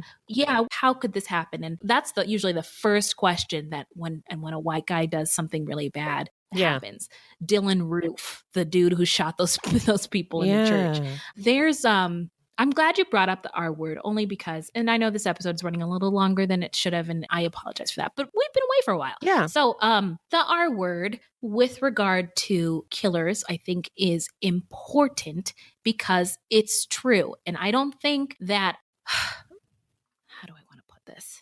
[SPEAKER 6] How could this happen? And that's usually the first question that when a white guy does something really bad happens. Dylan Roof, the dude who shot those people in the church. There's I'm glad you brought up the R word, only because, and I know this episode is running a little longer than it should have, and I apologize for that, but we've been away for a while.
[SPEAKER 5] Yeah.
[SPEAKER 6] So the R word with regard to killers, I think, is important because it's true. And I don't think that, how do I want to put this?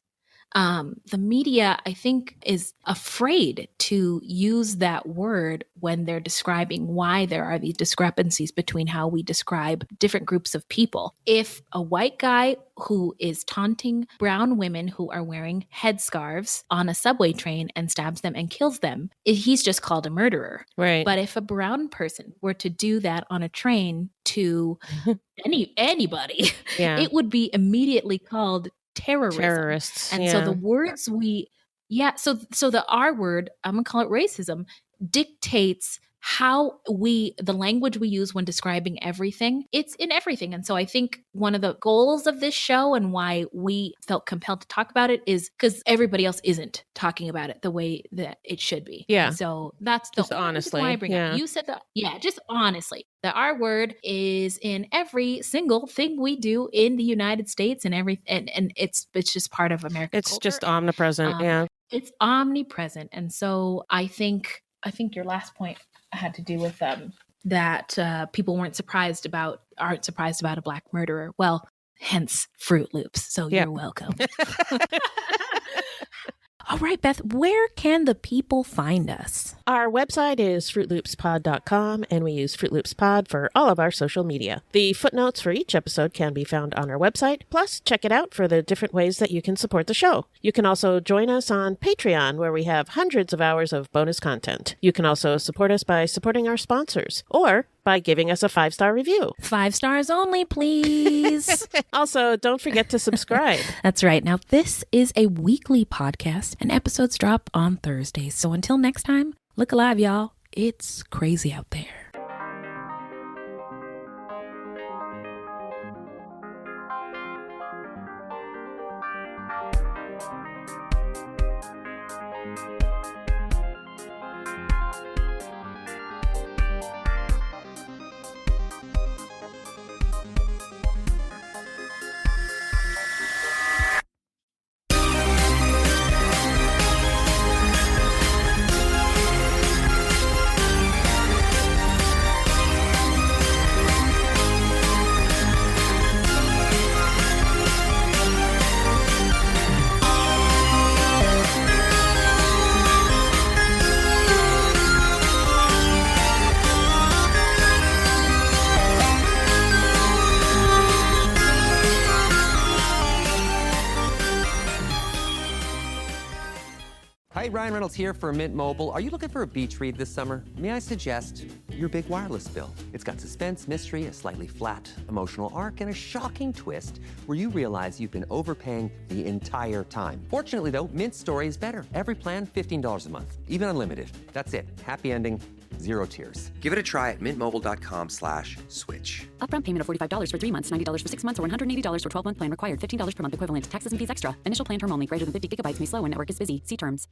[SPEAKER 6] The media, I think, is afraid to use that word when they're describing why there are these discrepancies between how we describe different groups of people. If a white guy who is taunting brown women who are wearing headscarves on a subway train and stabs them and kills them, he's just called a murderer.
[SPEAKER 5] Right.
[SPEAKER 6] But if a brown person were to do that on a train to anybody, it would be immediately called terrorists. And so the words so the R word, I'm gonna call it racism, dictates how the language we use when describing everything. It's in everything. And so I think one of the goals of this show and why we felt compelled to talk about it is because everybody else isn't talking about it the way that it should be.
[SPEAKER 5] Yeah.
[SPEAKER 6] And so that's the
[SPEAKER 5] honestly
[SPEAKER 6] why I bring it up. You said just honestly. The R word is in every single thing we do in the United States and it's just part of American
[SPEAKER 5] It's
[SPEAKER 6] culture.
[SPEAKER 5] just omnipresent.
[SPEAKER 6] It's omnipresent. And so I think your last point had to do with that people aren't surprised about a black murderer. Well, hence Fruit Loops. So you're welcome. All right, Beth, where can the people find us?
[SPEAKER 5] Our website is fruitloopspod.com, and we use Fruit Loops Pod for all of our social media. The footnotes for each episode can be found on our website. Plus, check it out for the different ways that you can support the show. You can also join us on Patreon, where we have hundreds of hours of bonus content. You can also support us by supporting our sponsors, or by giving us a 5-star review.
[SPEAKER 6] 5 stars only, please.
[SPEAKER 5] Also, don't forget to subscribe.
[SPEAKER 6] That's right. Now, this is a weekly podcast, and episodes drop on Thursdays. So until next time, look alive, y'all. It's crazy out there.
[SPEAKER 2] Hi, Ryan Reynolds here for Mint Mobile. Are you looking for a beach read this summer? May I suggest your big wireless bill? It's got suspense, mystery, a slightly flat emotional arc, and a shocking twist where you realize you've been overpaying the entire time. Fortunately, though, Mint's story is better. Every plan, $15 a month, even unlimited. That's it. Happy ending. Zero tears.
[SPEAKER 8] Give it a try at mintmobile.com/switch.
[SPEAKER 3] Upfront payment of $45 for 3 months, $90 for 6 months, or $180 for 12-month plan required. $15 per month equivalent. Taxes and fees extra. Initial plan term only. Greater than 50 gigabytes may slow when network is busy. See terms.